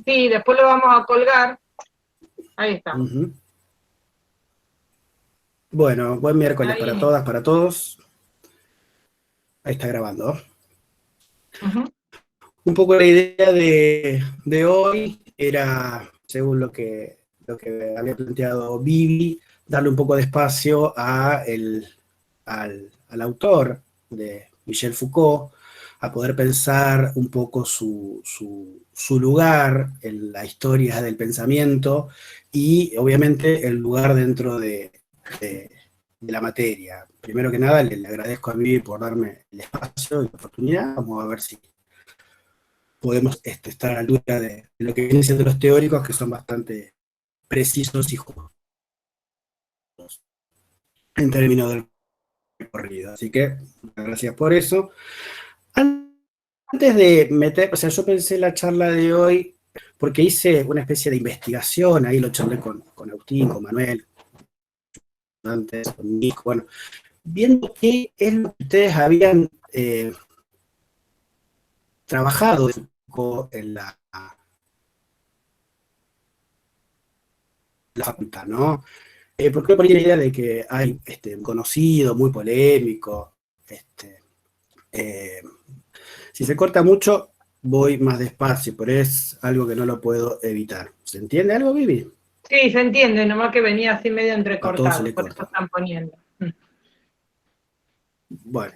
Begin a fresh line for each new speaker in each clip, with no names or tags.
Sí, después lo vamos a colgar. Ahí está.
Bueno, buen miércoles
Ahí.
para todas, para todos. Ahí está grabando. Un poco la idea de hoy era, según lo que había planteado Vivi, darle un poco de espacio al autor de Michel Foucault, a poder pensar un poco su lugar en la historia del pensamiento y obviamente el lugar dentro de la materia. Primero que nada, le agradezco a Vivi por darme el espacio y la oportunidad. Vamos a ver si podemos estar a la altura de lo que vienen siendo los teóricos, que son bastante precisos y justos en términos del recorrido. Así que, muchas gracias por eso. Antes de meter, o sea, yo pensé la charla de hoy porque hice una especie de investigación, ahí lo charlé con Agustín, con Manuel, antes, con Nico, bueno, viendo qué es lo que ustedes habían trabajado en la facultad, ¿no? Porque por ahí la idea de que hay un conocido, muy polémico, eh, si se corta mucho, voy más despacio, pero es algo que no lo puedo evitar. ¿Se entiende algo, Vivi?
Sí, se entiende, nomás que venía así medio
A todos se
entrecortado,
le
por eso
corta.
están poniendo.
Bueno,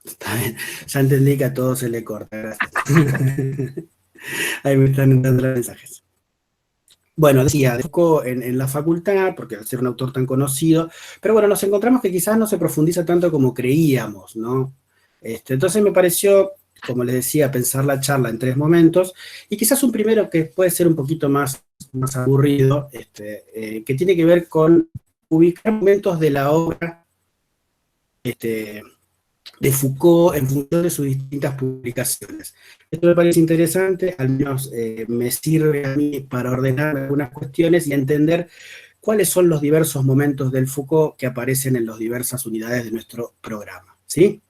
está bien. Ya entendí que a todos se le corta, gracias. Ahí me están entrando los mensajes. Bueno, decía, de Foucault en la facultad, porque al ser un autor tan conocido, pero bueno, nos encontramos que quizás no se profundiza tanto como creíamos, ¿no? Entonces me pareció, como les decía, pensar la charla en tres momentos, y quizás un primero que puede ser un poquito más aburrido, que tiene que ver con ubicar momentos de la obra de Foucault en función de sus distintas publicaciones. Esto me parece interesante, al menos me sirve a mí para ordenar algunas cuestiones y entender cuáles son los diversos momentos del Foucault que aparecen en las diversas unidades de nuestro programa, ¿sí?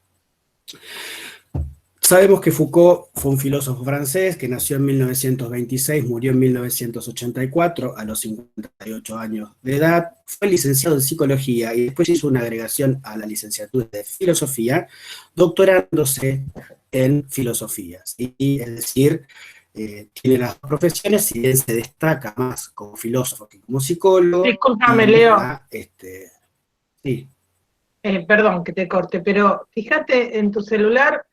Sabemos que Foucault fue un filósofo francés que nació en 1926, murió en 1984 a los 58 años de edad, fue licenciado en psicología y después hizo una agregación a la licenciatura de filosofía, doctorándose en filosofía, ¿sí? Es decir, tiene las dos profesiones, si bien se destaca más como filósofo que como psicólogo.
Discúlpame,
Y
Leo.
sí.
Perdón que te corte, pero fíjate en tu celular,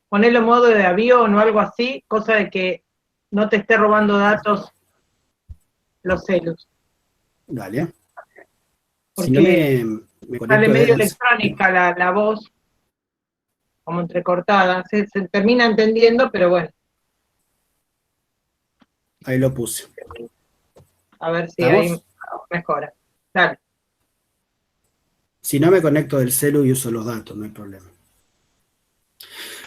ponelo modo de avión o algo así, cosa de que no te esté robando datos los celos.
Dale. Si no
Porque
me
sale
conecto
medio
desde el
electrónica la voz, como entrecortada. Se termina entendiendo, pero bueno.
ahí lo puse.
A ver si ahí
¿Estamos?
mejora. Dale.
Si no me conecto del celu y uso los datos, no hay problema.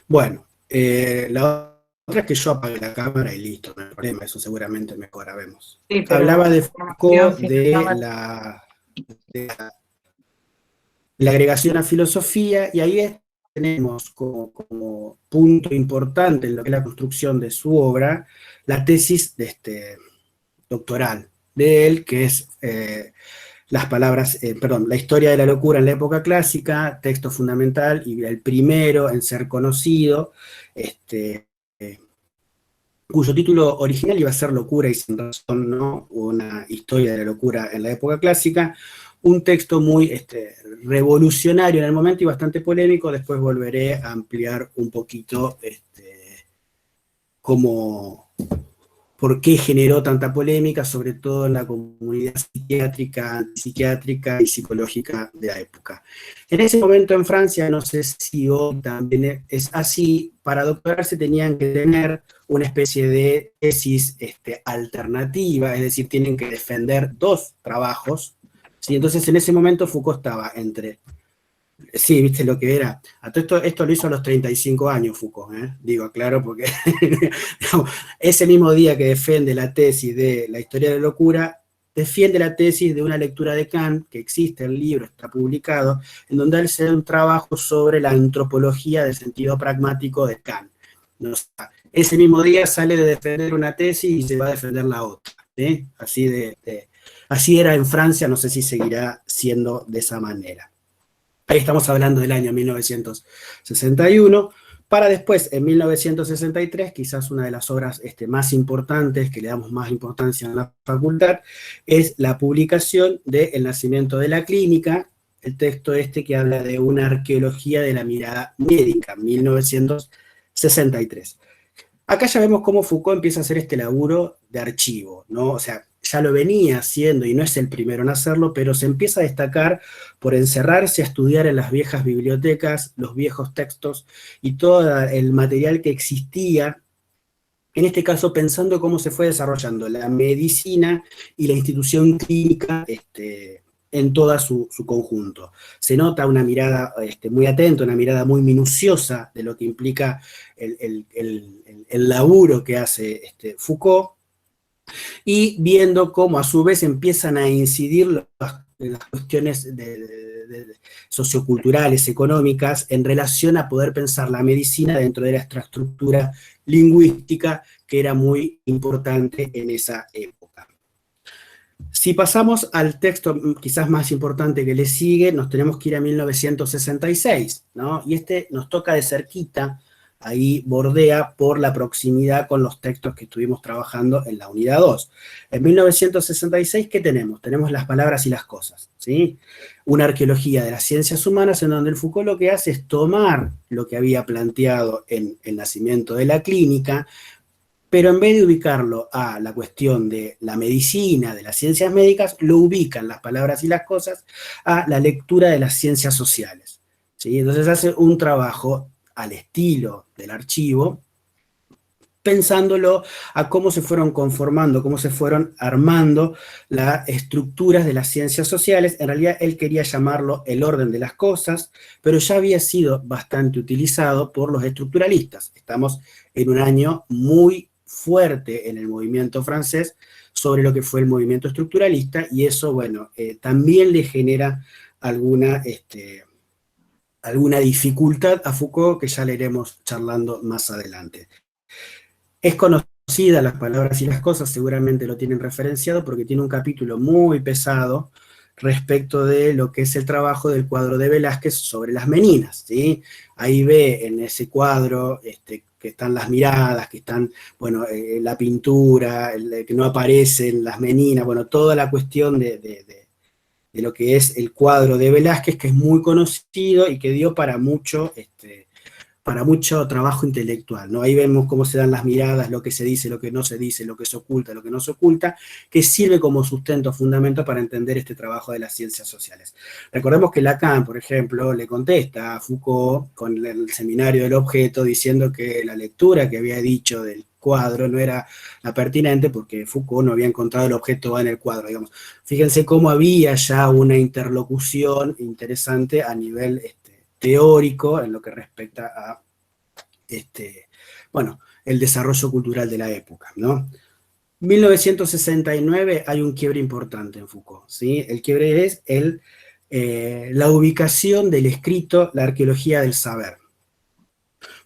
Bueno, la otra es que yo apague la cámara y listo, no hay problema, eso seguramente mejora, vemos.
Sí,
Hablaba
pero
de Foucault,
sin
de
cámara.
la agregación a filosofía, y ahí tenemos como punto importante en lo que es la construcción de su obra, la tesis doctoral de él, que es la historia de la locura en la época clásica, texto fundamental y el primero en ser conocido, cuyo título original iba a ser Locura y sin razón, ¿no? Una historia de la locura en la época clásica, un texto muy revolucionario en el momento y bastante polémico. Después volveré a ampliar un poquito cómo, por qué generó tanta polémica, sobre todo en la comunidad psiquiátrica, psiquiátrica y psicológica de la época. En ese momento en Francia, no sé si hoy también es así, para doctorarse tenían que tener una especie de tesis alternativa, es decir, tienen que defender dos trabajos, ¿sí? Entonces en ese momento Foucault estaba entre... Sí, viste lo que era. A todo esto lo hizo a los 35 años Foucault, ¿eh? Digo, claro, porque ese mismo día que defiende la tesis de la historia de la locura, defiende la tesis de una lectura de Kant, que existe, el libro está publicado, en donde él hace un trabajo sobre la antropología del sentido pragmático de Kant. ¿No? ese mismo día sale de defender una tesis y se va a defender la otra. ¿Sí? Así era en Francia, no sé si seguirá siendo de esa manera. Ahí estamos hablando del año 1961, para después, en 1963, quizás una de las obras más importantes, que le damos más importancia en la facultad, es la publicación de El nacimiento de la clínica, el texto que habla de una arqueología de la mirada médica, 1963. Acá ya vemos cómo Foucault empieza a hacer este laburo de archivo, ¿no? O sea, ya lo venía haciendo y no es el primero en hacerlo, pero se empieza a destacar por encerrarse a estudiar en las viejas bibliotecas, los viejos textos y todo el material que existía, en este caso pensando cómo se fue desarrollando la medicina y la institución clínica en toda su conjunto. Se nota una mirada muy atenta, una mirada muy minuciosa de lo que implica el laburo que hace Foucault, y viendo cómo a su vez empiezan a incidir las cuestiones socioculturales, económicas, en relación a poder pensar la medicina dentro de la estructura lingüística que era muy importante en esa época. Si pasamos al texto quizás más importante que le sigue, nos tenemos que ir a 1966, ¿no? Y nos toca de cerquita, ahí bordea por la proximidad con los textos que estuvimos trabajando en la unidad 2. En 1966, ¿qué tenemos? Tenemos Las palabras y las cosas, ¿sí? Una arqueología de las ciencias humanas en donde el Foucault lo que hace es tomar lo que había planteado en El nacimiento de la clínica, pero en vez de ubicarlo a la cuestión de la medicina, de las ciencias médicas, lo ubican Las palabras y las cosas a la lectura de las ciencias sociales, ¿sí? Entonces hace un trabajo al estilo del archivo, pensándolo a cómo se fueron conformando, cómo se fueron armando las estructuras de las ciencias sociales. En realidad él quería llamarlo el orden de las cosas, pero ya había sido bastante utilizado por los estructuralistas. Estamos en un año muy fuerte en el movimiento francés sobre lo que fue el movimiento estructuralista, y eso, bueno, también le genera alguna dificultad a Foucault, que ya le iremos charlando más adelante. Es conocida Las palabras y las cosas, seguramente lo tienen referenciado, porque tiene un capítulo muy pesado respecto de lo que es el trabajo del cuadro de Velázquez sobre las meninas, ¿sí? Ahí ve en ese cuadro que están las miradas, que están, bueno, la pintura, que no aparecen las meninas, bueno, toda la cuestión de lo que es el cuadro de Velázquez, que es muy conocido y que dio para mucho trabajo intelectual, ¿no? Ahí vemos cómo se dan las miradas, lo que se dice, lo que no se dice, lo que se oculta, lo que no se oculta, que sirve como sustento, fundamento para entender este trabajo de las ciencias sociales. Recordemos que Lacan, por ejemplo, le contesta a Foucault con el seminario del objeto, diciendo que la lectura que había dicho del cuadro no era la pertinente, porque Foucault no había encontrado el objeto en el cuadro, digamos. Fíjense cómo había ya una interlocución interesante a nivel teórico en lo que respecta a el desarrollo cultural de la época, ¿no? 1969 hay un quiebre importante en Foucault, ¿sí? El quiebre es la ubicación del escrito, la arqueología del saber.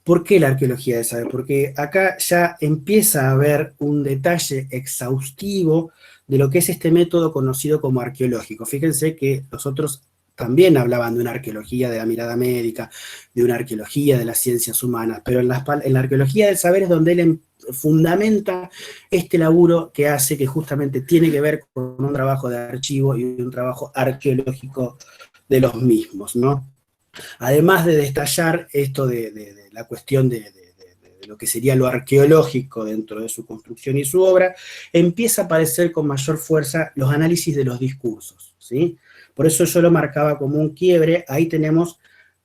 ¿Por qué la arqueología del saber? Porque acá ya empieza a haber un detalle exhaustivo de lo que es este método conocido como arqueológico. Fíjense que los otros también hablaban de una arqueología de la mirada médica, de una arqueología de las ciencias humanas, pero en la arqueología del saber es donde él fundamenta este laburo que hace, que justamente tiene que ver con un trabajo de archivo y un trabajo arqueológico de los mismos, ¿no? Además de detallar esto de la cuestión de lo que sería lo arqueológico dentro de su construcción y su obra, empieza a aparecer con mayor fuerza los análisis de los discursos, ¿sí? Por eso yo lo marcaba como un quiebre. Ahí tenemos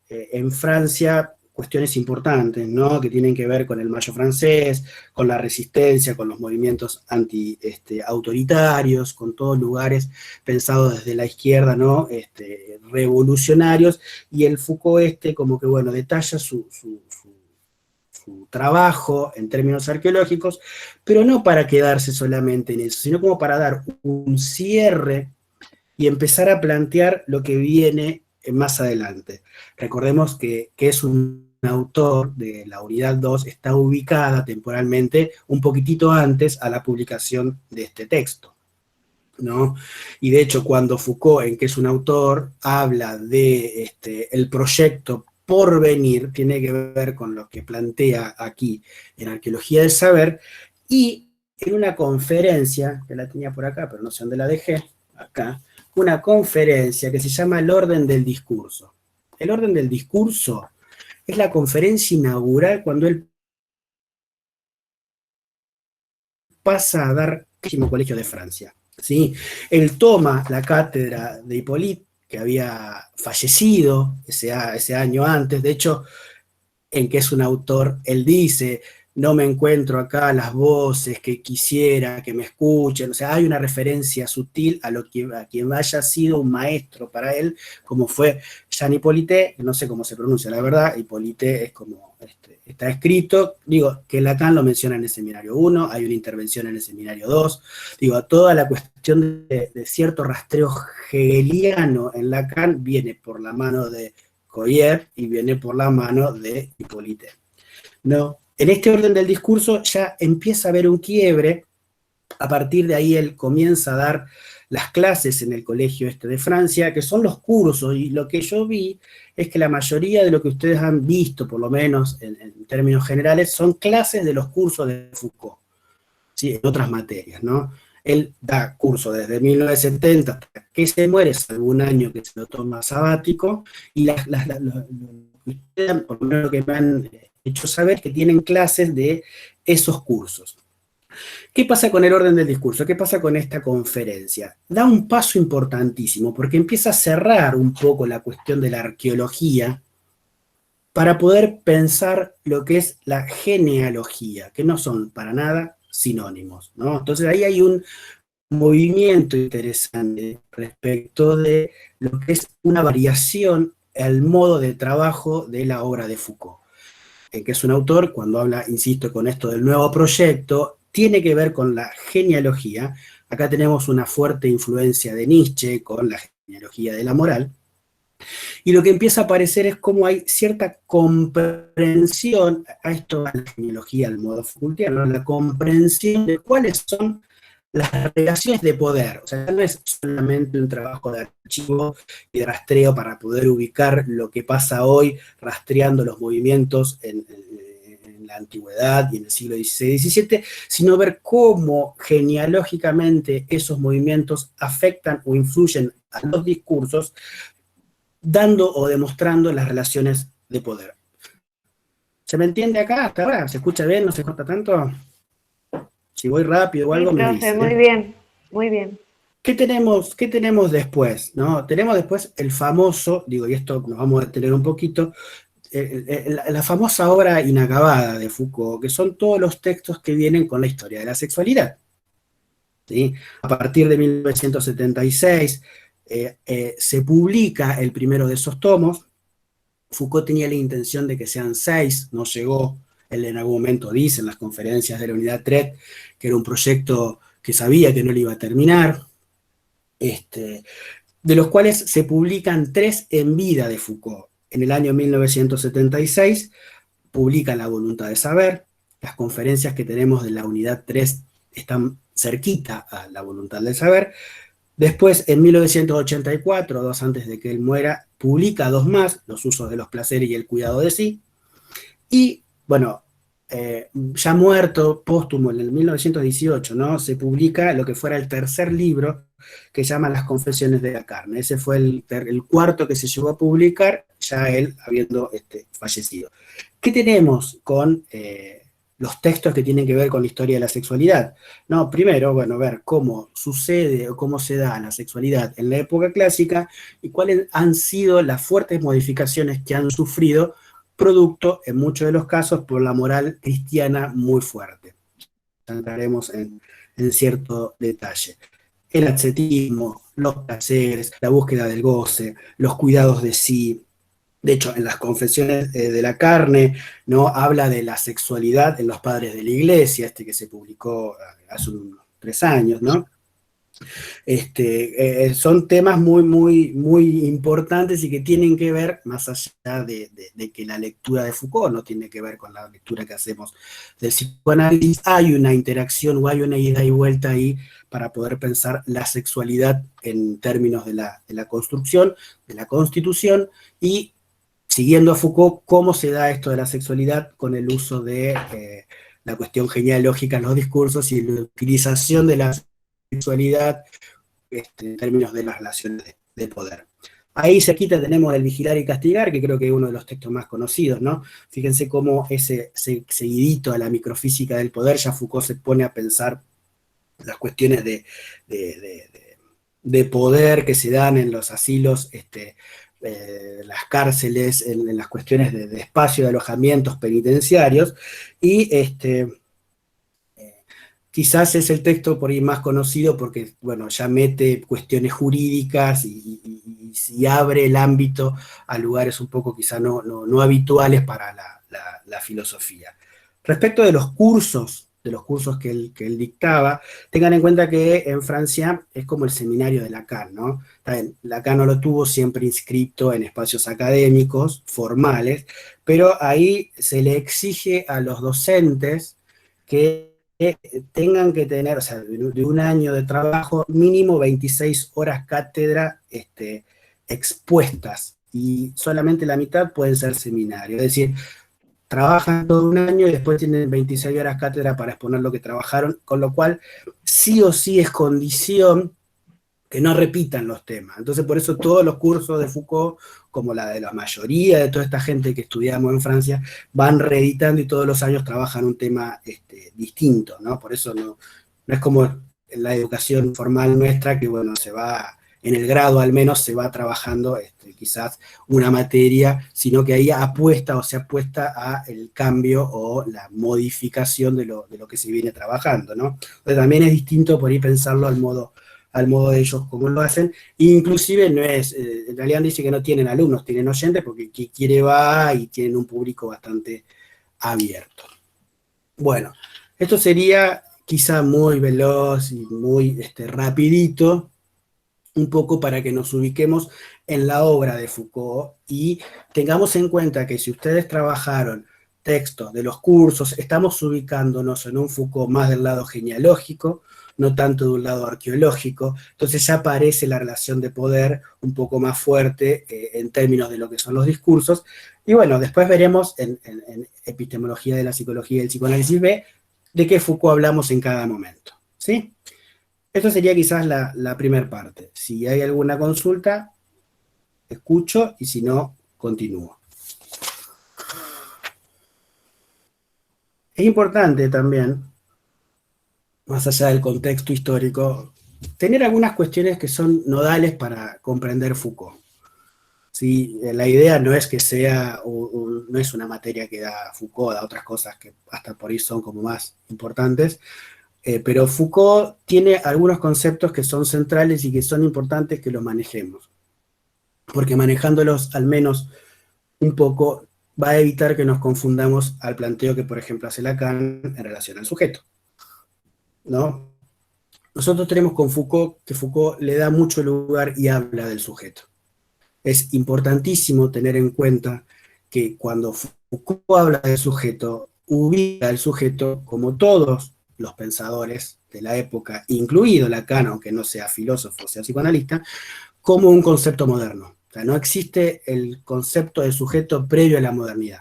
en Francia cuestiones importantes, ¿no? Que tienen que ver con el Mayo francés, con la resistencia, con los movimientos autoritarios, con todos lugares pensados desde la izquierda, ¿no? Revolucionarios, y el Foucault como que, bueno, detalla su trabajo en términos arqueológicos, pero no para quedarse solamente en eso, sino como para dar un cierre y empezar a plantear lo que viene más adelante. Recordemos que es un autor de la unidad 2 está ubicada temporalmente un poquitito antes a la publicación de este texto, ¿no? Y de hecho, cuando Foucault, en que es un autor, habla de el proyecto por venir, tiene que ver con lo que plantea aquí en Arqueología del Saber, y en una conferencia, que la tenía por acá, pero no sé dónde la dejé, acá, una conferencia que se llama El Orden del Discurso. El Orden del Discurso es la conferencia inaugural cuando él pasa a dar el colegio de Francia, ¿sí? Él toma la cátedra de Hippolyte, que había fallecido ese año antes. De hecho, en que es un autor, él dice, no me encuentro acá las voces que quisiera que me escuchen. O sea, hay una referencia sutil a quien haya sido un maestro para él, como fue Jean Hippolyte, no sé cómo se pronuncia la verdad, Hippolyte es como está escrito, digo, que Lacan lo menciona en el seminario 1, hay una intervención en el seminario 2, digo, toda la cuestión de cierto rastreo hegeliano en Lacan viene por la mano de Coyer y viene por la mano de Hippolyte. No, en este orden del discurso ya empieza a haber un quiebre. A partir de ahí él comienza a dar las clases en el colegio de Francia, que son los cursos, y lo que yo vi es que la mayoría de lo que ustedes han visto, por lo menos en términos generales, son clases de los cursos de Foucault, ¿sí? En otras materias, ¿no? Él da curso desde 1970 hasta que se muere, salvo un año que se lo toma sabático, y por lo menos lo que me han hecho saber es que tienen clases de esos cursos. ¿Qué pasa con el orden del discurso? ¿Qué pasa con esta conferencia? Da un paso importantísimo porque empieza a cerrar un poco la cuestión de la arqueología para poder pensar lo que es la genealogía, que no son para nada sinónimos, ¿no? Entonces ahí hay un movimiento interesante respecto de lo que es una variación al modo de trabajo de la obra de Foucault, en que es un autor, cuando habla, insisto, con esto del nuevo proyecto, tiene que ver con la genealogía. Acá tenemos una fuerte influencia de Nietzsche con la genealogía de la moral, y lo que empieza a aparecer es cómo hay cierta comprensión, a esto a la genealogía al modo Foucaultiano, la comprensión de cuáles son las relaciones de poder. O sea, no es solamente un trabajo de archivo y de rastreo para poder ubicar lo que pasa hoy, rastreando los movimientos en la antigüedad y en el siglo XVI y XVII, sino ver cómo genealógicamente esos movimientos afectan o influyen a los discursos, dando o demostrando las relaciones de poder. ¿Se me entiende acá hasta ahora? ¿Se escucha bien? ¿No se corta tanto? Si voy rápido o algo,
sí,
me
profe,
dice.
muy bien, muy bien.
¿Qué tenemos después? ¿No? Tenemos después el famoso, digo, y esto nos vamos a detener un poquito, la famosa obra inacabada de Foucault, que son todos los textos que vienen con la historia de la sexualidad, ¿sí? A partir de 1976 se publica el primero de esos tomos. Foucault tenía la intención de que sean 6, no llegó. Él en algún momento dice en las conferencias de la Unidad 3 que era un proyecto que sabía que no le iba a terminar, de los cuales se publican 3 en vida de Foucault. En el año 1976 publica La voluntad de saber. Las conferencias que tenemos de la Unidad 3 están cerquita a La voluntad de saber. Después, en 1984, 2 antes de que él muera, publica 2 más, Los usos de los placeres y el cuidado de sí. Y, bueno, ya muerto, póstumo, en el 1918, ¿no? Se publica lo que fuera el tercer libro, que se llama Las confesiones de la carne. Ese fue el cuarto que se llegó a publicar, ya él habiendo fallecido. ¿Qué tenemos con los textos que tienen que ver con la historia de la sexualidad? No, primero, bueno, ver cómo sucede o cómo se da la sexualidad en la época clásica y cuáles han sido las fuertes modificaciones que han sufrido, producto, en muchos de los casos, por la moral cristiana muy fuerte. Entraremos en cierto detalle. El ascetismo, los placeres, la búsqueda del goce, los cuidados de sí. De hecho, en las confesiones de la carne, ¿no? Habla de la sexualidad en los padres de la iglesia, que se publicó hace unos 3 años, ¿no? Son temas muy, muy, muy importantes y que tienen que ver, más allá de que la lectura de Foucault no tiene que ver con la lectura que hacemos del psicoanálisis, hay una interacción o hay una ida y vuelta ahí para poder pensar la sexualidad en términos de la construcción, de la constitución, y siguiendo a Foucault, cómo se da esto de la sexualidad con el uso de la cuestión genealógica en los discursos y la utilización de la sexualidad en términos de las relaciones de poder. Ahí cerquita tenemos el vigilar y castigar, que creo que es uno de los textos más conocidos, ¿no? Fíjense cómo ese seguidito a la microfísica del poder, ya Foucault se pone a pensar las cuestiones de poder que se dan en los asilos, las cárceles, en las cuestiones de espacio de alojamientos penitenciarios, y quizás es el texto por ahí más conocido porque, bueno, ya mete cuestiones jurídicas y abre el ámbito a lugares un poco quizá no habituales para la filosofía. Respecto de los cursos que él dictaba, tengan en cuenta que en Francia es como el seminario de Lacan, ¿no? Lacan no lo tuvo siempre inscrito en espacios académicos, formales, pero ahí se le exige a los docentes que tengan que tener, o sea, de un año de trabajo, mínimo 26 horas cátedra expuestas, y solamente la mitad pueden ser seminarios. Es decir, trabajan todo un año y después tienen 26 horas cátedra para exponer lo que trabajaron, con lo cual sí o sí es condición que no repitan los temas. Entonces, por eso todos los cursos de Foucault, como la de la mayoría de toda esta gente que estudiamos en Francia, van reeditando y todos los años trabajan un tema distinto, ¿no? Por eso no es como en la educación formal nuestra, que bueno, se va, en el grado al menos, se va trabajando quizás una materia, sino que ahí se apuesta a el cambio o la modificación de lo que se viene trabajando, ¿no? Entonces también es distinto por ahí pensarlo al modo de ellos, como lo hacen, inclusive no es, en realidad dice que no tienen alumnos, tienen oyentes, porque quien quiere va y tienen un público bastante abierto. Bueno, esto sería quizá muy veloz y muy rapidito, un poco para que nos ubiquemos en la obra de Foucault y tengamos en cuenta que si ustedes trabajaron textos de los cursos, estamos ubicándonos en un Foucault más del lado genealógico, no tanto de un lado arqueológico, entonces ya aparece la relación de poder un poco más fuerte en términos de lo que son los discursos, y bueno, después veremos en epistemología de la psicología y el psicoanálisis B, de qué Foucault hablamos en cada momento, ¿sí? Esto sería quizás la primera parte. Si hay alguna consulta, escucho, y si no, continúo. Es importante también, más allá del contexto histórico, tener algunas cuestiones que son nodales para comprender Foucault. ¿Sí? La idea no es que sea, no es una materia que da Foucault, da otras cosas que hasta por ahí son como más importantes, pero Foucault tiene algunos conceptos que son centrales y que son importantes que los manejemos, porque manejándolos al menos un poco va a evitar que nos confundamos al planteo que, por ejemplo, hace Lacan en relación al sujeto, ¿no? Nosotros tenemos con Foucault que Foucault le da mucho lugar y habla del sujeto. Es importantísimo tener en cuenta que cuando Foucault habla del sujeto, ubica al sujeto, como todos los pensadores de la época, incluido Lacan, aunque no sea filósofo, sea psicoanalista, como un concepto moderno. O sea, no existe el concepto de sujeto previo a la modernidad.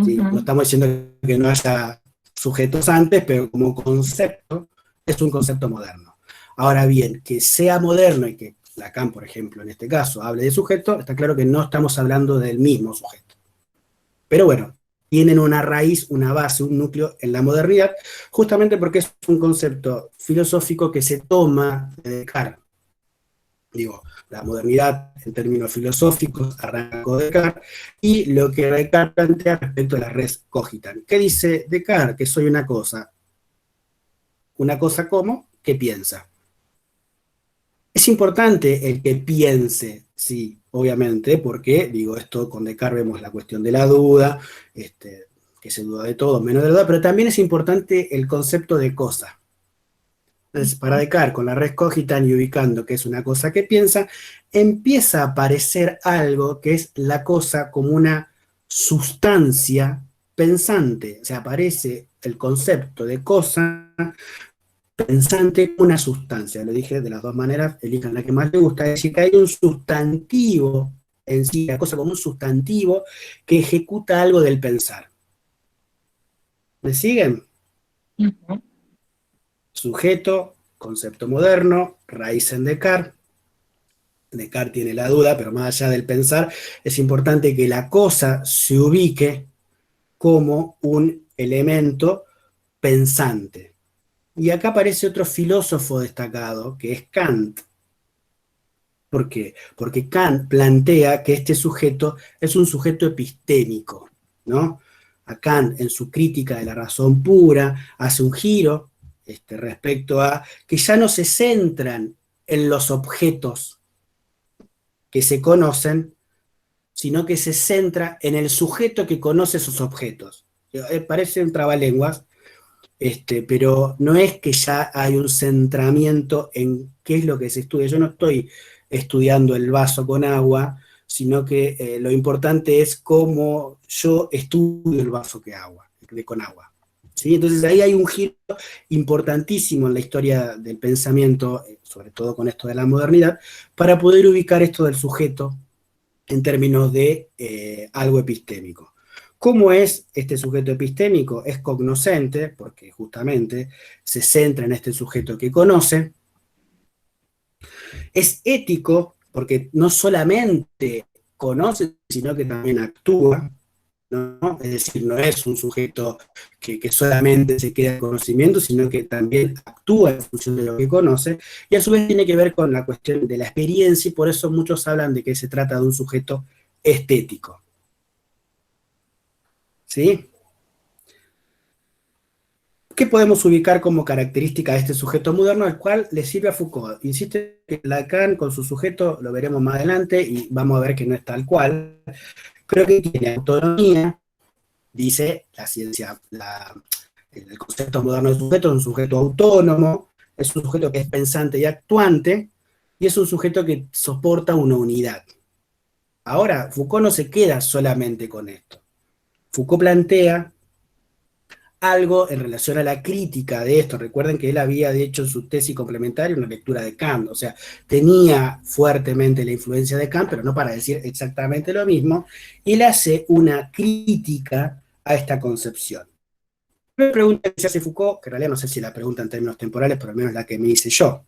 ¿Sí? No estamos diciendo que no haya sujetos antes, pero como concepto es un concepto moderno. Ahora bien, que sea moderno y que Lacan, por ejemplo, en este caso, hable de sujeto, está claro que no estamos hablando del mismo sujeto. Pero bueno, tienen una raíz, una base, un núcleo en la modernidad, justamente porque es un concepto filosófico que se toma de Descartes. Digo, la modernidad en términos filosóficos arrancó Descartes, y lo que Descartes plantea respecto a la res cogitans. ¿Qué dice Descartes? Que soy una cosa como que piensa. Es importante el que piense, sí, obviamente, porque, digo, esto con Descartes vemos la cuestión de la duda, que se duda de todo, menos de la duda, pero también es importante el concepto de cosa. Entonces, para Descartes, con la res cogitans y ubicando que es una cosa que piensa, empieza a aparecer algo que es la cosa como una sustancia pensante. O sea, aparece el concepto de cosa pensante como una sustancia. Lo dije de las dos maneras, elijan la que más les gusta. Es decir, que hay un sustantivo en sí, la cosa como un sustantivo que ejecuta algo del pensar. ¿Me siguen?
Ujú.
Sujeto, concepto moderno, raíz en Descartes. Descartes tiene la duda, pero más allá del pensar, es importante que la cosa se ubique como un elemento pensante. Y acá aparece otro filósofo destacado, que es Kant. ¿Por qué? Porque Kant plantea que este sujeto es un sujeto epistémico, ¿no? A Kant, en su crítica de la razón pura, hace un giro respecto a que ya no se centran en los objetos que se conocen, sino que se centra en el sujeto que conoce esos objetos. Parece un trabalenguas, pero no es que ya hay un centramiento en qué es lo que se estudia. Yo no estoy estudiando el vaso con agua, sino que lo importante es cómo yo estudio el vaso con agua. ¿Sí? Entonces ahí hay un giro importantísimo en la historia del pensamiento, sobre todo con esto de la modernidad, para poder ubicar esto del sujeto en términos de algo epistémico. ¿Cómo es este sujeto epistémico? Es cognoscente, porque justamente se centra en este sujeto que conoce. Es ético, porque no solamente conoce, sino que también actúa, ¿no? Es decir, no es un sujeto que solamente se queda en conocimiento, sino que también actúa en función de lo que conoce, y a su vez tiene que ver con la cuestión de la experiencia, y por eso muchos hablan de que se trata de un sujeto estético. ¿Sí? ¿Qué podemos ubicar como característica de este sujeto moderno al cual le sirve a Foucault? Insiste que Lacan con su sujeto, lo veremos más adelante y vamos a ver que no es tal cual. Creo que tiene autonomía, dice la ciencia, el concepto moderno de sujeto es un sujeto autónomo, es un sujeto que es pensante y actuante, y es un sujeto que soporta una unidad. Ahora, Foucault no se queda solamente con esto. Foucault plantea algo en relación a la crítica de esto. Recuerden que él había hecho en su tesis complementaria una lectura de Kant, o sea, tenía fuertemente la influencia de Kant, pero no para decir exactamente lo mismo, y él hace una crítica a esta concepción. Una pregunta que se hace Foucault, que en realidad no sé si la pregunta en términos temporales, pero al menos la que me hice yo.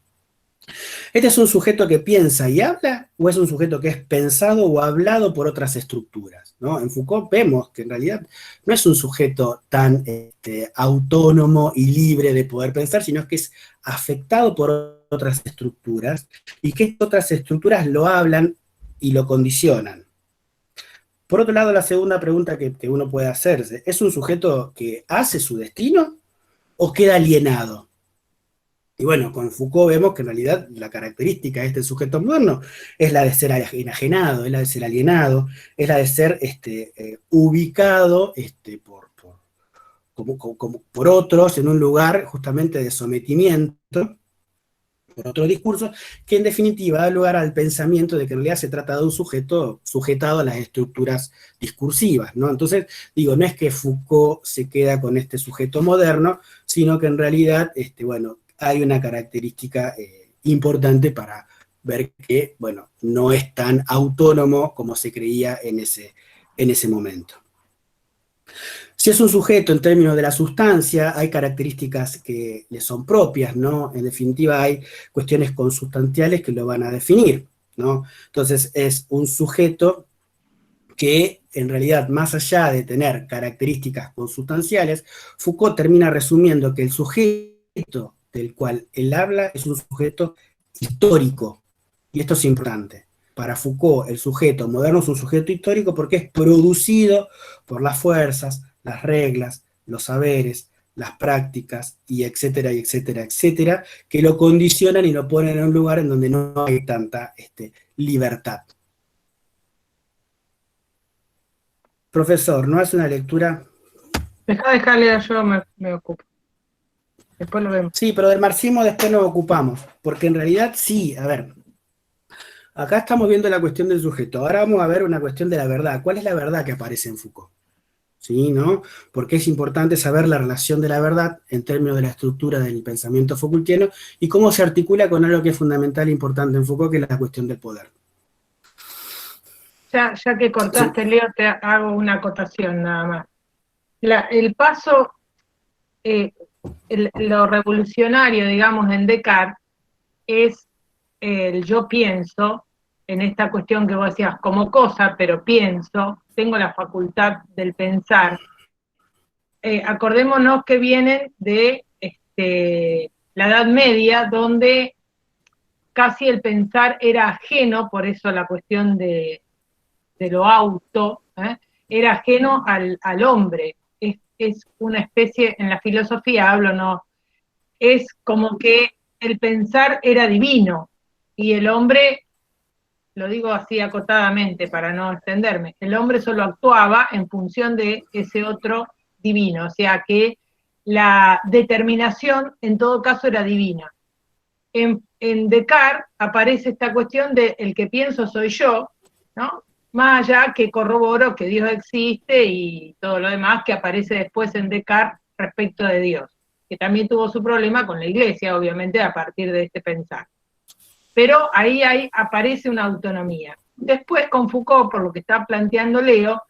¿Este es un sujeto que piensa y habla o es un sujeto que es pensado o hablado por otras estructuras? ¿No? En Foucault vemos que en realidad no es un sujeto tan autónomo y libre de poder pensar, sino que es afectado por otras estructuras y que estas otras estructuras lo hablan y lo condicionan. Por otro lado, la segunda pregunta que uno puede hacerse, ¿es un sujeto que hace su destino o queda alienado? Y bueno, con Foucault vemos que en realidad la característica de este sujeto moderno es la de ser enajenado, es la de ser alienado, es la de ser ubicado como por otros en un lugar justamente de sometimiento, por otro discurso, que en definitiva da lugar al pensamiento de que en realidad se trata de un sujeto sujetado a las estructuras discursivas, ¿no? Entonces, digo, no es que Foucault se queda con este sujeto moderno, sino que en realidad, bueno, hay una característica importante para ver que, bueno, no es tan autónomo como se creía en ese momento. Si es un sujeto en términos de la sustancia, hay características que le son propias, ¿no? En definitiva, hay cuestiones consustanciales que lo van a definir, ¿no? Entonces, es un sujeto que, en realidad, más allá de tener características consustanciales, Foucault termina resumiendo que el sujeto del cual él habla es un sujeto histórico, y esto es importante. Para Foucault, el sujeto moderno es un sujeto histórico porque es producido por las fuerzas, las reglas, los saberes, las prácticas, y etcétera, etcétera, que lo condicionan y lo ponen en un lugar en donde no hay tanta libertad. Profesor, ¿no hace una lectura?
Deja, leer, yo me ocupo. Después lo vemos.
Sí, pero del marxismo después nos ocupamos, porque en realidad sí, a ver, acá estamos viendo la cuestión del sujeto, ahora vamos a ver una cuestión de la verdad. ¿Cuál es la verdad que aparece en Foucault? ¿Sí, no? Porque es importante saber la relación de la verdad en términos de la estructura del pensamiento Foucaultiano y cómo se articula con algo que es fundamental e importante en Foucault, que es la cuestión del poder.
Ya que cortaste,
Sí.
Leo, te hago una acotación nada más. El paso, lo revolucionario, digamos, en Descartes, es el yo pienso, en esta cuestión que vos decías, como cosa, pero pienso, tengo la facultad del pensar. Acordémonos que vienen de la Edad Media, donde casi el pensar era ajeno, por eso la cuestión de lo auto, era ajeno al hombre. Es una especie, en la filosofía hablo, no, es como que el pensar era divino y el hombre, lo digo así acotadamente para no extenderme, el hombre solo actuaba en función de ese otro divino, o sea que la determinación en todo caso era divina. En Descartes aparece esta cuestión de el que pienso soy yo, ¿no? Más allá que corroboro que Dios existe y todo lo demás que aparece después en Descartes respecto de Dios, que también tuvo su problema con la Iglesia, obviamente, a partir de este pensar. Pero ahí aparece una autonomía. Después con Foucault, por lo que está planteando Leo,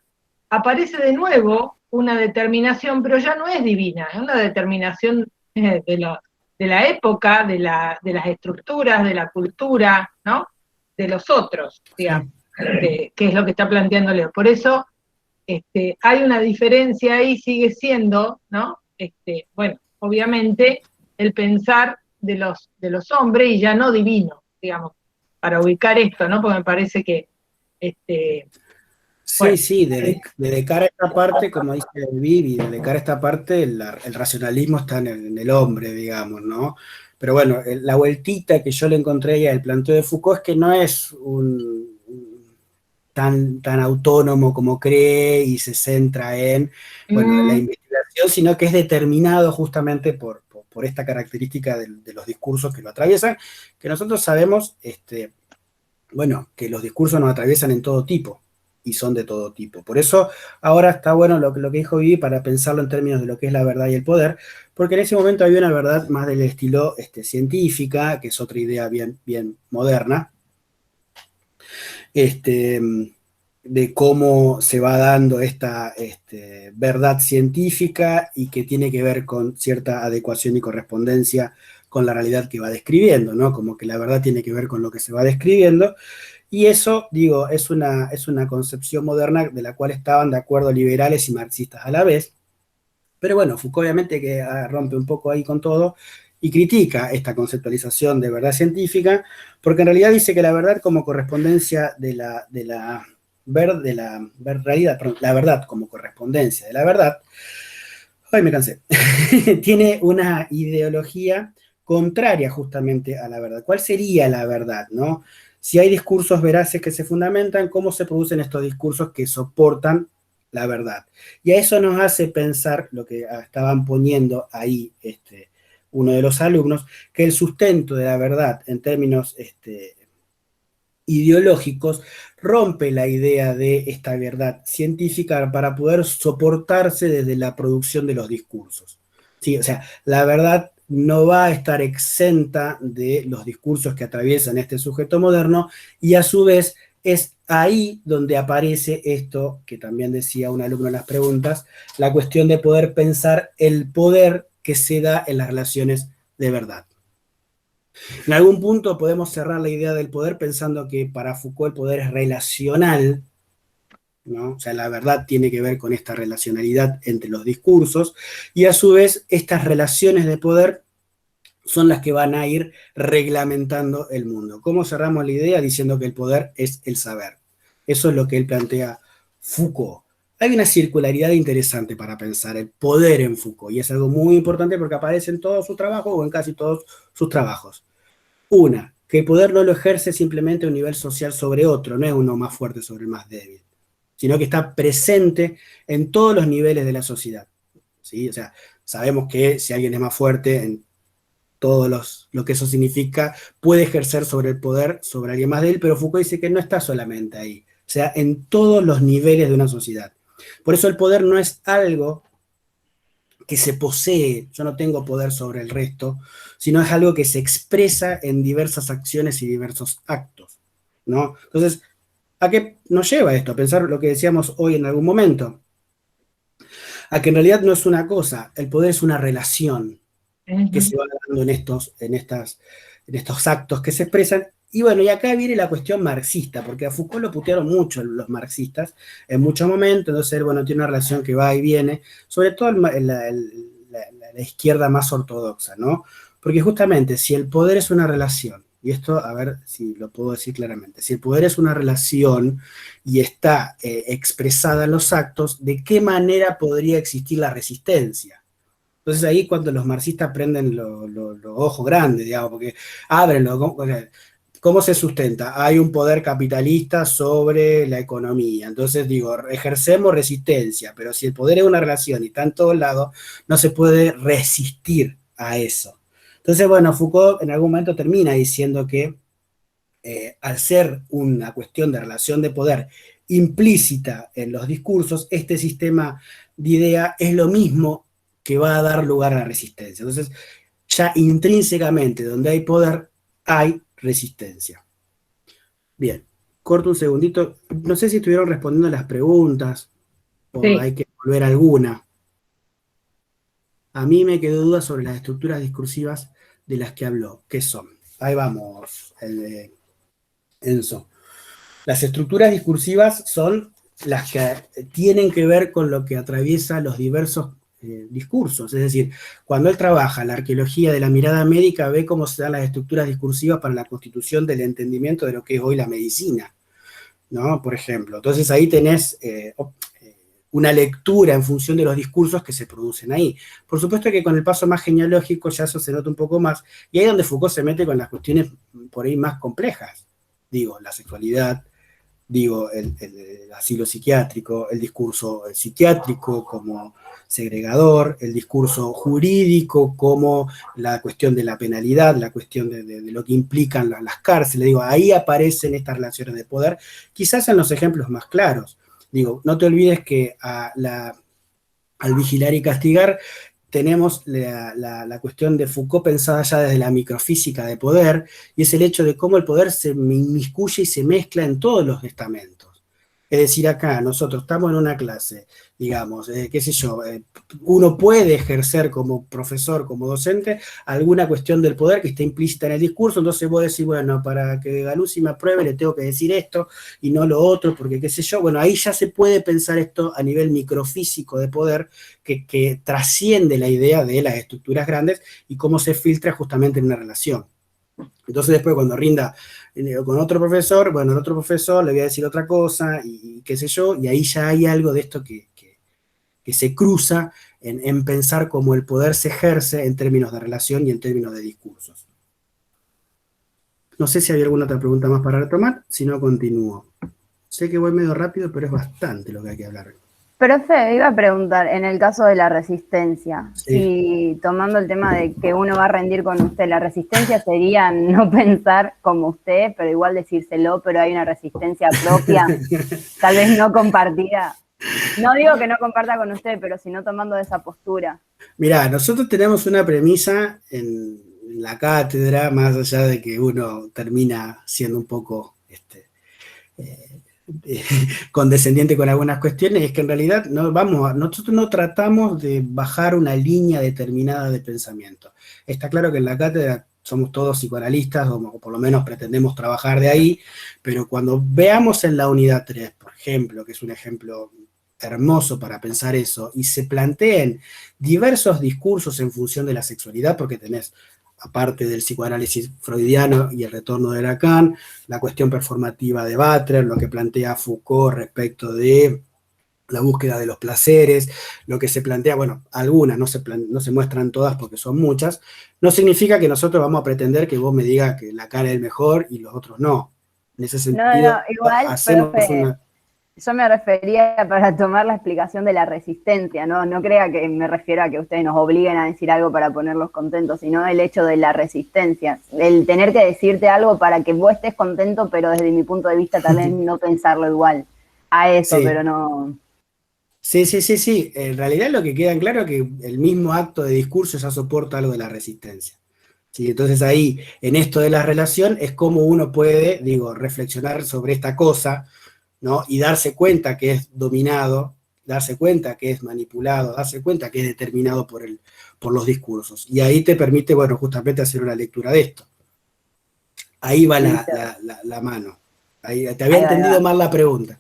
aparece de nuevo una determinación, pero ya no es divina, es una determinación de la época, de las estructuras, de la cultura, ¿no? De los otros, digamos, que es lo que está planteando Leo. Por eso hay una diferencia ahí, sigue siendo, ¿no? Bueno, obviamente el pensar de los hombres y ya no divino, digamos, para ubicar esto, ¿no? Porque me parece que
Sí,
bueno,
sí, de cara a esta parte, como dice el Vivi, de cara a esta parte, el racionalismo está en el hombre, digamos, ¿no? Pero bueno, la vueltita que yo le encontré ahí al planteo de Foucault es que no es tan autónomo como cree y se centra en, bueno, la investigación, sino que es determinado justamente por esta característica de los discursos que lo atraviesan, que nosotros sabemos, bueno, que los discursos nos atraviesan en todo tipo y son de todo tipo. Por eso ahora está bueno lo que dijo Vivi para pensarlo en términos de lo que es la verdad y el poder, porque en ese momento había una verdad más del estilo científica, que es otra idea bien, bien moderna, de cómo se va dando esta verdad científica y que tiene que ver con cierta adecuación y correspondencia con la realidad que va describiendo, ¿no? Como que la verdad tiene que ver con lo que se va describiendo. Y eso, digo, es una concepción moderna de la cual estaban de acuerdo liberales y marxistas a la vez. Pero bueno, Foucault obviamente que rompe un poco ahí con todo y critica esta conceptualización de verdad científica, porque en realidad dice que la verdad como correspondencia la realidad, perdón, la verdad como correspondencia de la verdad, ay, me cansé, tiene una ideología contraria justamente a la verdad. ¿Cuál sería la verdad, no? Si hay discursos veraces que se fundamentan, ¿cómo se producen estos discursos que soportan la verdad? Y a eso nos hace pensar lo que estaban poniendo ahí uno de los alumnos, que el sustento de la verdad en términos ideológicos rompe la idea de esta verdad científica para poder soportarse desde la producción de los discursos. Sí, o sea, la verdad no va a estar exenta de los discursos que atraviesan este sujeto moderno y a su vez es ahí donde aparece esto que también decía un alumno en las preguntas, la cuestión de poder pensar el poder que se da en las relaciones de verdad. En algún punto podemos cerrar la idea del poder pensando que para Foucault el poder es relacional, ¿no? O sea, la verdad tiene que ver con esta relacionalidad entre los discursos y a su vez estas relaciones de poder son las que van a ir reglamentando el mundo. ¿Cómo cerramos la idea? Diciendo que el poder es el saber. Eso es lo que él plantea Foucault. Hay una circularidad interesante para pensar el poder en Foucault y es algo muy importante porque aparece en todos sus trabajos o en casi todos sus trabajos. Una, que el poder no lo ejerce simplemente a un nivel social sobre otro, no es uno más fuerte sobre el más débil, sino que está presente en todos los niveles de la sociedad. ¿Sí? O sea, sabemos que si alguien es más fuerte en todo lo que eso significa, puede ejercer sobre el poder sobre alguien más de él, pero Foucault dice que no está solamente ahí, o sea, en todos los niveles de una sociedad. Por eso el poder no es algo que se posee, yo no tengo poder sobre el resto, sino es algo que se expresa en diversas acciones y diversos actos, ¿no? Entonces, ¿a qué nos lleva esto? A pensar lo que decíamos hoy en algún momento, a que en realidad no es una cosa, el poder es una relación que se va dando en estos actos que se expresan. Y bueno, y acá viene la cuestión marxista, porque a Foucault lo putearon mucho los marxistas en muchos momentos, entonces, bueno, tiene una relación que va y viene, sobre todo en la izquierda más ortodoxa, ¿no? Porque justamente, si el poder es una relación, y esto, a ver si lo puedo decir claramente, si el poder es una relación y está expresada en los actos, ¿de qué manera podría existir la resistencia? Entonces ahí cuando los marxistas prenden los ojos grandes, digamos, porque ábrenlo, ¿cómo se sustenta? Hay un poder capitalista sobre la economía, entonces digo, ejercemos resistencia, pero si el poder es una relación y está en todos lados, no se puede resistir a eso. Entonces, bueno, Foucault en algún momento termina diciendo que al ser una cuestión de relación de poder implícita en los discursos, este sistema de idea es lo mismo que va a dar lugar a la resistencia. Entonces, ya intrínsecamente, donde hay poder, hay resistencia. Bien, corto un segundito. No sé si estuvieron respondiendo las preguntas o
Sí.
hay que volver a alguna. A mí me quedó duda sobre las estructuras discursivas de las que habló. ¿Qué son? Ahí vamos, Enzo. Las estructuras discursivas son las que tienen que ver con lo que atraviesa los diversos discursos. Es decir, cuando él trabaja la arqueología de la mirada médica, ve cómo se dan las estructuras discursivas para la constitución del entendimiento de lo que es hoy la medicina, ¿no? Por ejemplo. Entonces ahí tenés una lectura en función de los discursos que se producen ahí. Por supuesto que con el paso más genealógico ya eso se nota un poco más, y ahí es donde Foucault se mete con las cuestiones por ahí más complejas. Digo, la sexualidad, digo, el asilo psiquiátrico, el discurso psiquiátrico como segregador, el discurso jurídico como la cuestión de la penalidad, la cuestión de lo que implican las cárceles. Digo, ahí aparecen estas relaciones de poder, quizás en los ejemplos más claros. Digo, no te olvides que al vigilar y castigar tenemos la cuestión de Foucault pensada ya desde la microfísica de poder, y es el hecho de cómo el poder se inmiscuye y se mezcla en todos los estamentos. Es decir, acá nosotros estamos en una clase, digamos, qué sé yo, uno puede ejercer como profesor, como docente, alguna cuestión del poder que está implícita en el discurso, entonces vos decís, bueno, para que Galuzzi me apruebe le tengo que decir esto y no lo otro, porque qué sé yo, bueno, ahí ya se puede pensar esto a nivel microfísico de poder, que trasciende la idea de las estructuras grandes y cómo se filtra justamente en una relación. Entonces después cuando rinda con otro profesor, bueno, el otro profesor le voy a decir otra cosa y qué sé yo, y ahí ya hay algo de esto que se cruza en pensar cómo el poder se ejerce en términos de relación y en términos de discursos. No sé si había alguna otra pregunta más para retomar, si no continúo. Sé que voy medio rápido, pero es bastante lo que hay que hablar.
Profe, iba a preguntar, en el caso de la resistencia,
Sí.
si tomando el tema de que uno va a rendir con usted, la resistencia sería no pensar como usted, pero igual decírselo, pero hay una resistencia propia, tal vez no compartida. No digo que no comparta con usted, pero si no tomando esa postura.
Mirá, nosotros tenemos una premisa en la cátedra, más allá de que uno termina siendo un poco condescendiente con algunas cuestiones, es que en realidad nosotros no tratamos de bajar una línea determinada de pensamiento. Está claro que en la cátedra somos todos psicoanalistas, o por lo menos pretendemos trabajar de ahí, pero cuando veamos en la unidad 3, por ejemplo, que es un ejemplo hermoso para pensar eso, y se planteen diversos discursos en función de la sexualidad, porque tenés, aparte del psicoanálisis freudiano y el retorno de Lacan, la cuestión performativa de Butler, lo que plantea Foucault respecto de la búsqueda de los placeres, lo que se plantea, bueno, algunas no se muestran todas porque son muchas, no significa que nosotros vamos a pretender que vos me digas que Lacan es el mejor y los otros no. En ese sentido,
No, igual,
hacemos
profe,
una...
Yo me refería para tomar la explicación de la resistencia, ¿no? No crea que me refiero a que ustedes nos obliguen a decir algo para ponerlos contentos, sino el hecho de la resistencia, el tener que decirte algo para que vos estés contento, pero desde mi punto de vista tal vez no pensarlo igual a eso,
Sí.
pero no...
Sí, sí, sí, sí. En realidad lo que queda en claro es que el mismo acto de discurso ya soporta algo de la resistencia. ¿Sí? Entonces ahí, en esto de la relación, es como uno puede, digo, reflexionar sobre esta cosa, ¿no? Y darse cuenta que es dominado, darse cuenta que es manipulado, darse cuenta que es determinado por los discursos. Y ahí te permite, bueno, justamente hacer una lectura de esto. Ahí va
Listo,
la mano. Ahí, te había
ahí va, ahí
entendido
va.
mal la pregunta.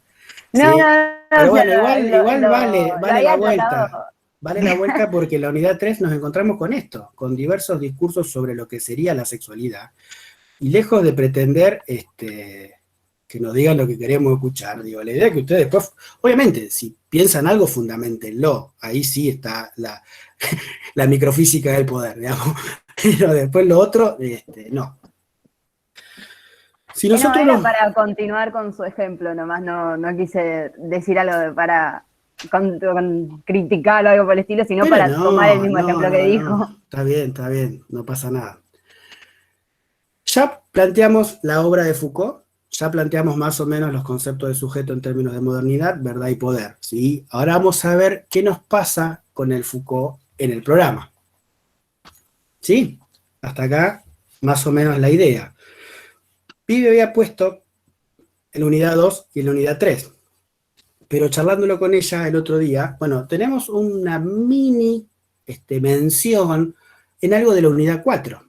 No,
¿Sí?
no, no,
Pero
o sea,
bueno, igual
lo
vale la
había tratado.
vuelta. Vale la vuelta porque en la unidad 3 nos encontramos con esto, con diversos discursos sobre lo que sería la sexualidad. Y lejos de pretender que nos digan lo que queremos escuchar, digo, la idea es que ustedes después, obviamente, si piensan algo, fundamentenlo. Ahí sí está la microfísica del poder, digamos. Pero después lo otro, no. Si
No,
nosotros
era
nos...
para continuar con su ejemplo, nomás no quise decir algo para criticar o algo por el estilo, sino
Pero
para tomar el
no,
mismo
no,
ejemplo que
no, no.
dijo.
Está bien, no pasa nada. Ya planteamos la obra de Foucault, ya planteamos más o menos los conceptos de sujeto en términos de modernidad, verdad y poder, ¿sí? Ahora vamos a ver qué nos pasa con el Foucault en el programa, ¿sí? Hasta acá, más o menos la idea. Pibe había puesto en la unidad 2 y en la unidad 3, pero charlándolo con ella el otro día, bueno, tenemos una mini mención en algo de la unidad 4.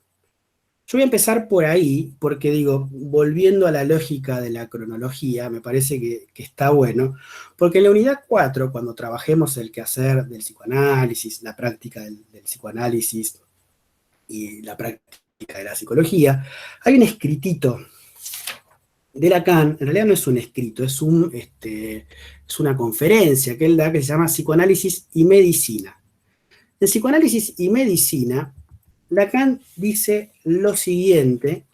Yo voy a empezar por ahí, porque digo, volviendo a la lógica de la cronología, me parece que está bueno, porque en la unidad 4, cuando trabajemos el quehacer del psicoanálisis, la práctica del psicoanálisis y la práctica de la psicología, hay un escritito de Lacan, en realidad no es un escrito, es una conferencia que él da que se llama Psicoanálisis y Medicina. En Psicoanálisis y Medicina, Lacan dice lo siguiente,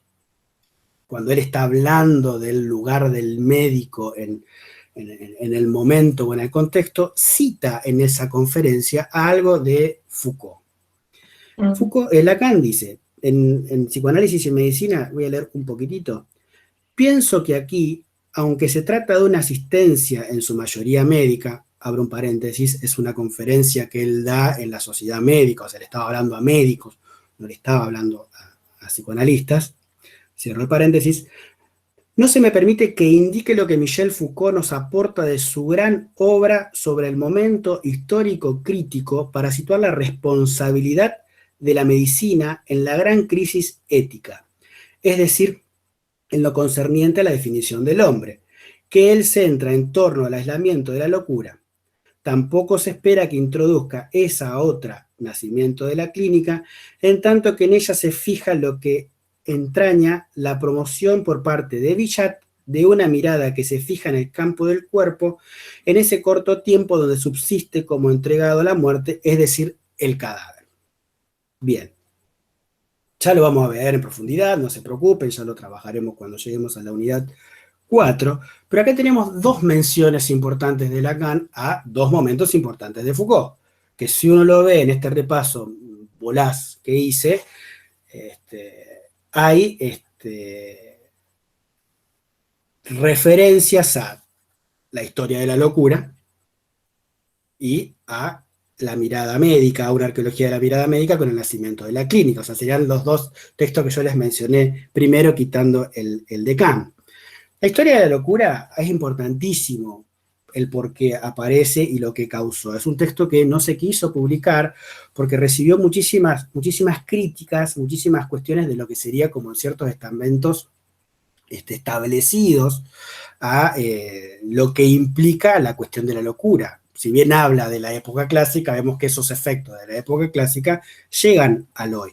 cuando él está hablando del lugar del médico en el momento o en el contexto, cita en esa conferencia algo de Foucault. Foucault, Lacan dice, en Psicoanálisis y Medicina, voy a leer un poquitito, pienso que aquí, aunque se trata de una asistencia en su mayoría médica, abro un paréntesis, es una conferencia que él da en la sociedad médica, o sea, le estaba hablando a médicos, no le estaba hablando a psicoanalistas, cierro el paréntesis, no se me permite que indique lo que Michel Foucault nos aporta de su gran obra sobre el momento histórico crítico para situar la responsabilidad de la medicina en la gran crisis ética, es decir, en lo concerniente a la definición del hombre, que él centra en torno al aislamiento de la locura. Tampoco se espera que introduzca esa otra, nacimiento de la clínica, en tanto que en ella se fija lo que entraña la promoción por parte de Bichat de una mirada que se fija en el campo del cuerpo en ese corto tiempo donde subsiste como entregado a la muerte, es decir, el cadáver. Bien, ya lo vamos a ver en profundidad, no se preocupen, ya lo trabajaremos cuando lleguemos a la unidad 4, pero acá tenemos dos menciones importantes de Lacan a dos momentos importantes de Foucault, que si uno lo ve en este repaso volaz que hice, hay referencias a la historia de la locura y a la mirada médica, a una arqueología de la mirada médica con el nacimiento de la clínica. O sea, serían los dos textos que yo les mencioné primero, quitando el de Kant. La historia de la locura es importantísimo el por qué aparece y lo que causó. Es un texto que no se quiso publicar porque recibió muchísimas críticas, muchísimas cuestiones de lo que sería como ciertos estamentos establecidos a lo que implica la cuestión de la locura. Si bien habla de la época clásica, vemos que esos efectos de la época clásica llegan al hoy.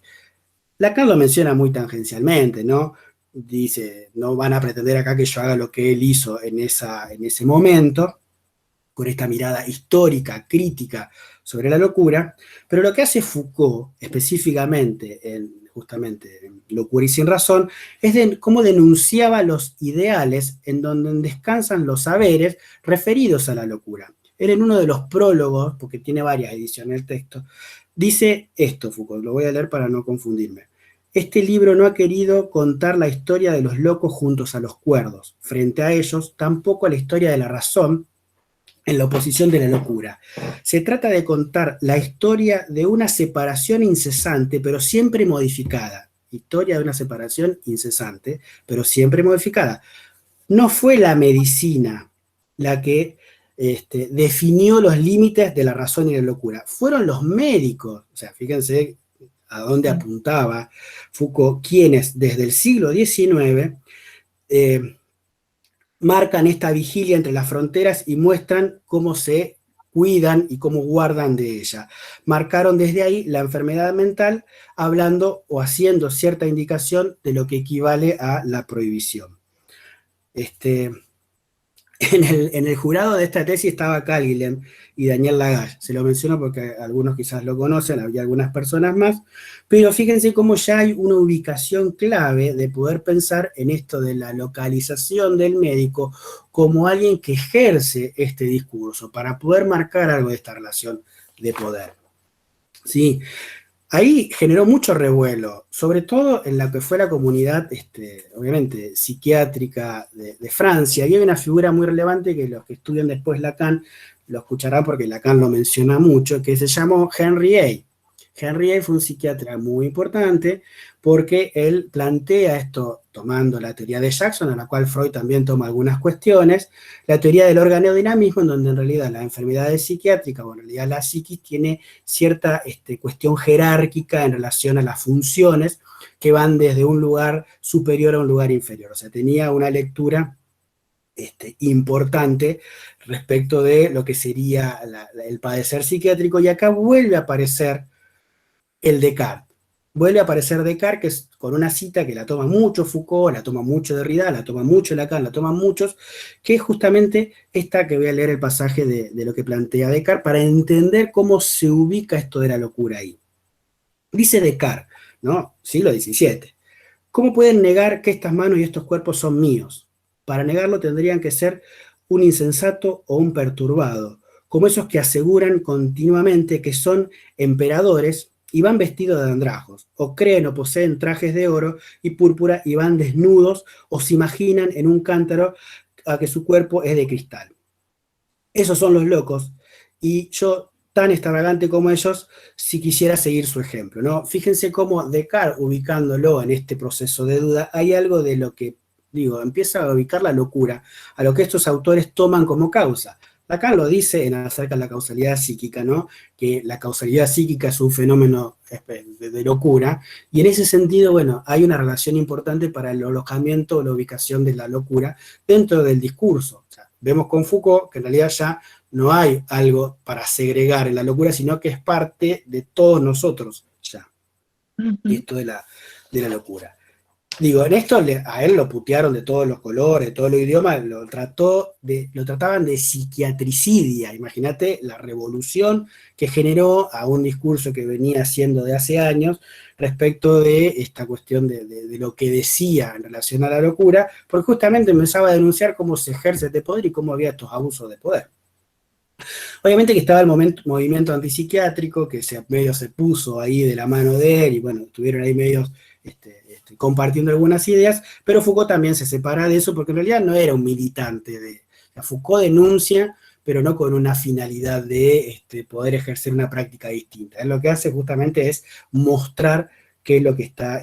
Lacan lo menciona muy tangencialmente, ¿no? Dice, no van a pretender acá que yo haga lo que él hizo en ese momento, con esta mirada histórica, crítica sobre la locura, pero lo que hace Foucault, específicamente justamente Locura y sin razón, es de cómo denunciaba los ideales en donde descansan los saberes referidos a la locura. Él en uno de los prólogos, porque tiene varias ediciones el texto, dice esto, Foucault, lo voy a leer para no confundirme. Este libro no ha querido contar la historia de los locos juntos a los cuerdos. Frente a ellos, tampoco la historia de la razón en la oposición de la locura. Se trata de contar la historia de una separación incesante, pero siempre modificada. Historia de una separación incesante, pero siempre modificada. No fue la medicina la que definió los límites de la razón y la locura. Fueron los médicos, o sea, fíjense a dónde apuntaba Foucault, quienes desde el siglo XIX marcan esta vigilia entre las fronteras y muestran cómo se cuidan y cómo guardan de ella. Marcaron desde ahí la enfermedad mental, hablando o haciendo cierta indicación de lo que equivale a la prohibición. En el jurado de esta tesis estaba Canguilhem y Daniel Lagasse. Se lo menciono porque algunos quizás lo conocen, había algunas personas más, pero fíjense cómo ya hay una ubicación clave de poder pensar en esto de la localización del médico como alguien que ejerce este discurso para poder marcar algo de esta relación de poder. ¿Sí? Ahí generó mucho revuelo, sobre todo en la que fue la comunidad, obviamente, psiquiátrica de Francia. Y hay una figura muy relevante que los que estudian después Lacan lo escucharán porque Lacan lo menciona mucho, que se llamó Henry A. Henry A. fue un psiquiatra muy importante porque él plantea esto, tomando la teoría de Jackson, a la cual Freud también toma algunas cuestiones, la teoría del organodinamismo, en donde en realidad las enfermedades psiquiátricas, o en realidad la psiquis, tiene cierta cuestión jerárquica en relación a las funciones que van desde un lugar superior a un lugar inferior. O sea, tenía una lectura importante respecto de lo que sería el padecer psiquiátrico, y acá vuelve a aparecer el Descartes. Vuelve a aparecer Descartes, que es con una cita que la toma mucho Foucault, la toma mucho Derrida, la toma mucho Lacan, la toman muchos, que es justamente esta que voy a leer el pasaje de lo que plantea Descartes para entender cómo se ubica esto de la locura ahí. Dice Descartes, ¿no? Siglo XVII. ¿Cómo pueden negar que estas manos y estos cuerpos son míos? Para negarlo tendrían que ser un insensato o un perturbado, como esos que aseguran continuamente que son emperadores y van vestidos de andrajos, o creen o poseen trajes de oro y púrpura y van desnudos, o se imaginan en un cántaro a que su cuerpo es de cristal. Esos son los locos, y yo, tan extravagante como ellos, si quisiera seguir su ejemplo, ¿no? Fíjense cómo Descartes, ubicándolo en este proceso de duda, hay algo de lo que, empieza a ubicar la locura, a lo que estos autores toman como causa. Lacan lo dice acerca de la causalidad psíquica, ¿no? Que la causalidad psíquica es un fenómeno de locura, y en ese sentido, bueno, hay una relación importante para el alojamiento o la ubicación de la locura dentro del discurso. O sea, vemos con Foucault que en realidad ya no hay algo para segregar en la locura, sino que es parte de todos nosotros ya, esto de la locura. En esto a él lo putearon de todos los colores, de todos los idiomas, lo trataban de psiquiatricidia. Imagínate la revolución que generó a un discurso que venía haciendo de hace años respecto de esta cuestión de lo que decía en relación a la locura, porque justamente empezaba a denunciar cómo se ejerce este poder y cómo había estos abusos de poder. Obviamente que estaba el movimiento antipsiquiátrico, que medio se puso ahí de la mano de él, y bueno, estuvieron ahí medios compartiendo algunas ideas, pero Foucault también se separa de eso, porque en realidad no era un militante Foucault denuncia, pero no con una finalidad de poder ejercer una práctica distinta. Él lo que hace justamente es mostrar qué es lo que está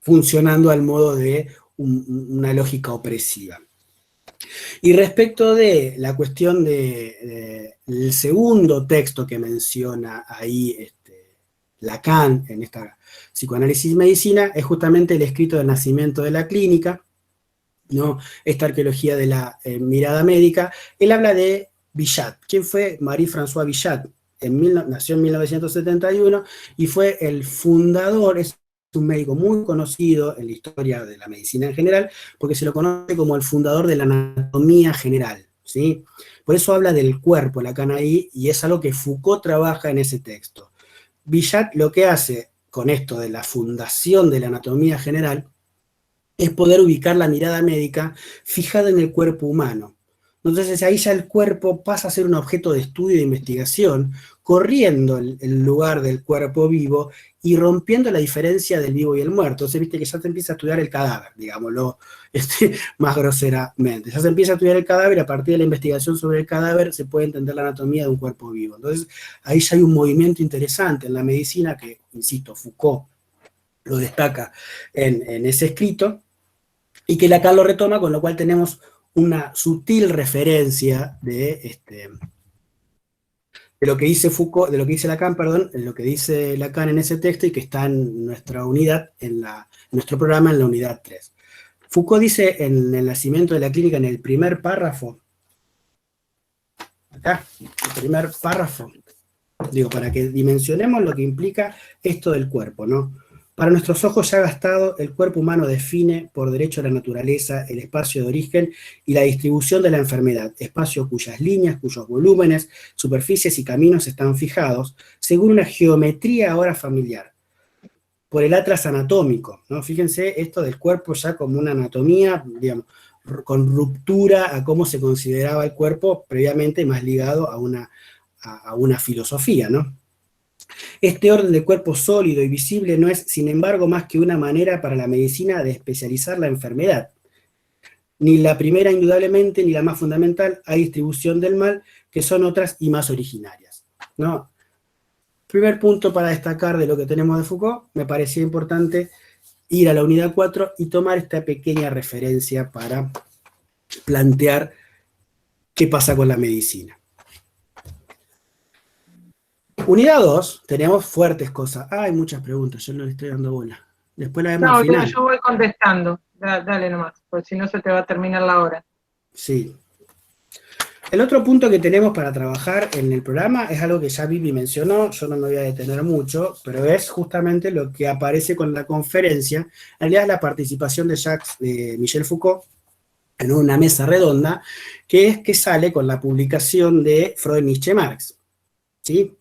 funcionando al modo de una lógica opresiva. Y respecto de la cuestión del segundo texto que menciona ahí Lacan en esta psicoanálisis y medicina, es justamente el escrito del nacimiento de la clínica, ¿no? Esta arqueología de la mirada médica. Él habla de Bichat. ¿Quién fue Marie-François Bichat? Nació en 1971 y fue el fundador, es un médico muy conocido en la historia de la medicina en general, porque se lo conoce como el fundador de la anatomía general, ¿sí? Por eso habla del cuerpo Lacan ahí, y es algo que Foucault trabaja en ese texto. Bichat lo que hace, con esto de la fundación de la anatomía general, es poder ubicar la mirada médica fijada en el cuerpo humano. Entonces ahí ya el cuerpo pasa a ser un objeto de estudio y de investigación, corriendo el lugar del cuerpo vivo y rompiendo la diferencia del vivo y el muerto. Entonces viste que ya se empieza a estudiar el cadáver, digámoslo más groseramente. Ya se empieza a estudiar el cadáver y a partir de la investigación sobre el cadáver se puede entender la anatomía de un cuerpo vivo. Entonces ahí ya hay un movimiento interesante en la medicina que, insisto, Foucault lo destaca en ese escrito, y que Lacan lo retoma, con lo cual tenemos una sutil referencia de lo que dice Foucault, de lo que dice Lacan, perdón, en lo que dice Lacan en ese texto y que está en nuestra unidad, en nuestro programa en la unidad 3. Foucault dice en El nacimiento de la clínica, en el primer párrafo, acá, el primer párrafo, digo, para que dimensionemos lo que implica esto del cuerpo, ¿no? Para nuestros ojos ya gastado, el cuerpo humano define, por derecho a la naturaleza, el espacio de origen y la distribución de la enfermedad, espacio cuyas líneas, cuyos volúmenes, superficies y caminos están fijados, según una geometría ahora familiar, por el atlas anatómico, ¿no? Fíjense esto del cuerpo ya como una anatomía, digamos, con ruptura a cómo se consideraba el cuerpo previamente, más ligado a una filosofía, ¿no? Este orden de cuerpo sólido y visible no es, sin embargo, más que una manera para la medicina de especializar la enfermedad. Ni la primera, indudablemente, ni la más fundamental, hay distribución del mal, que son otras y más originarias, ¿no? Primer punto para destacar de lo que tenemos de Foucault, me parecía importante ir a la unidad 4 y tomar esta pequeña referencia para plantear qué pasa con la medicina. Unidad 2, tenemos fuertes cosas. Hay muchas preguntas, yo no le estoy dando bola. Después la vemos al final.
No, yo voy contestando. Dale nomás, porque si no se te va a terminar la hora.
Sí. El otro punto que tenemos para trabajar en el programa es algo que ya Vivi mencionó, yo no me voy a detener mucho, pero es justamente lo que aparece con la conferencia, en realidad es la participación de Michel Foucault en una mesa redonda, que es que sale con la publicación de Freud, Nietzsche, Marx. ¿Sí?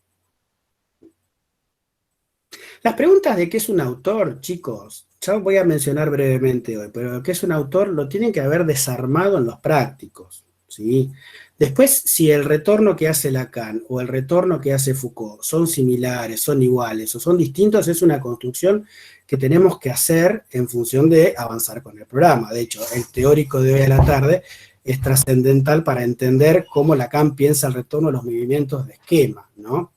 Las preguntas de qué es un autor, chicos, ya voy a mencionar brevemente hoy, pero qué es un autor lo tienen que haber desarmado en los prácticos, ¿sí? Después, si el retorno que hace Lacan o el retorno que hace Foucault son similares, son iguales o son distintos, es una construcción que tenemos que hacer en función de avanzar con el programa. De hecho, el teórico de hoy a la tarde es trascendental para entender cómo Lacan piensa el retorno a los movimientos de esquema, ¿no?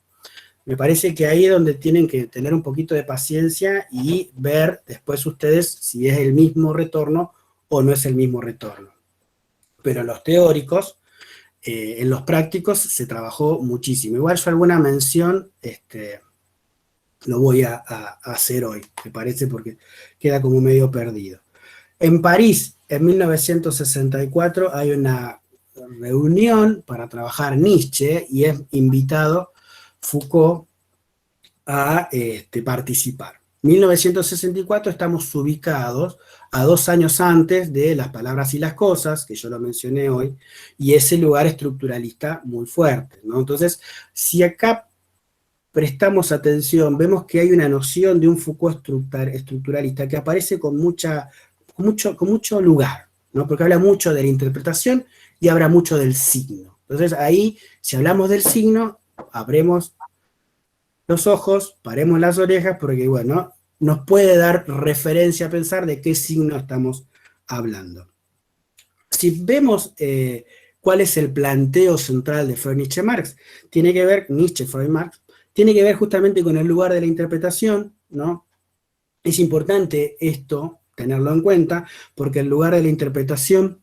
Me parece que ahí es donde tienen que tener un poquito de paciencia y ver después ustedes si es el mismo retorno o no es el mismo retorno. Pero los teóricos, en los prácticos se trabajó muchísimo. Igual yo alguna mención lo voy a hacer hoy, me parece, porque queda como medio perdido. En París, en 1964, hay una reunión para trabajar Nietzsche y es invitado Foucault a participar. 1964 estamos ubicados a 2 años antes de Las palabras y las cosas, que yo lo mencioné hoy, y ese lugar estructuralista muy fuerte, ¿no? Entonces, si acá prestamos atención, vemos que hay una noción de un Foucault estructuralista que aparece con mucho lugar, ¿no? Porque habla mucho de la interpretación y habla mucho del signo. Entonces ahí, si hablamos del signo, abremos los ojos, paremos las orejas, porque bueno, nos puede dar referencia a pensar de qué signo estamos hablando. Si vemos cuál es el planteo central de Freud, Nietzsche, Marx, tiene que ver, Nietzsche, Freud, Marx, tiene que ver justamente con el lugar de la interpretación, ¿no? Es importante esto, tenerlo en cuenta, porque el lugar de la interpretación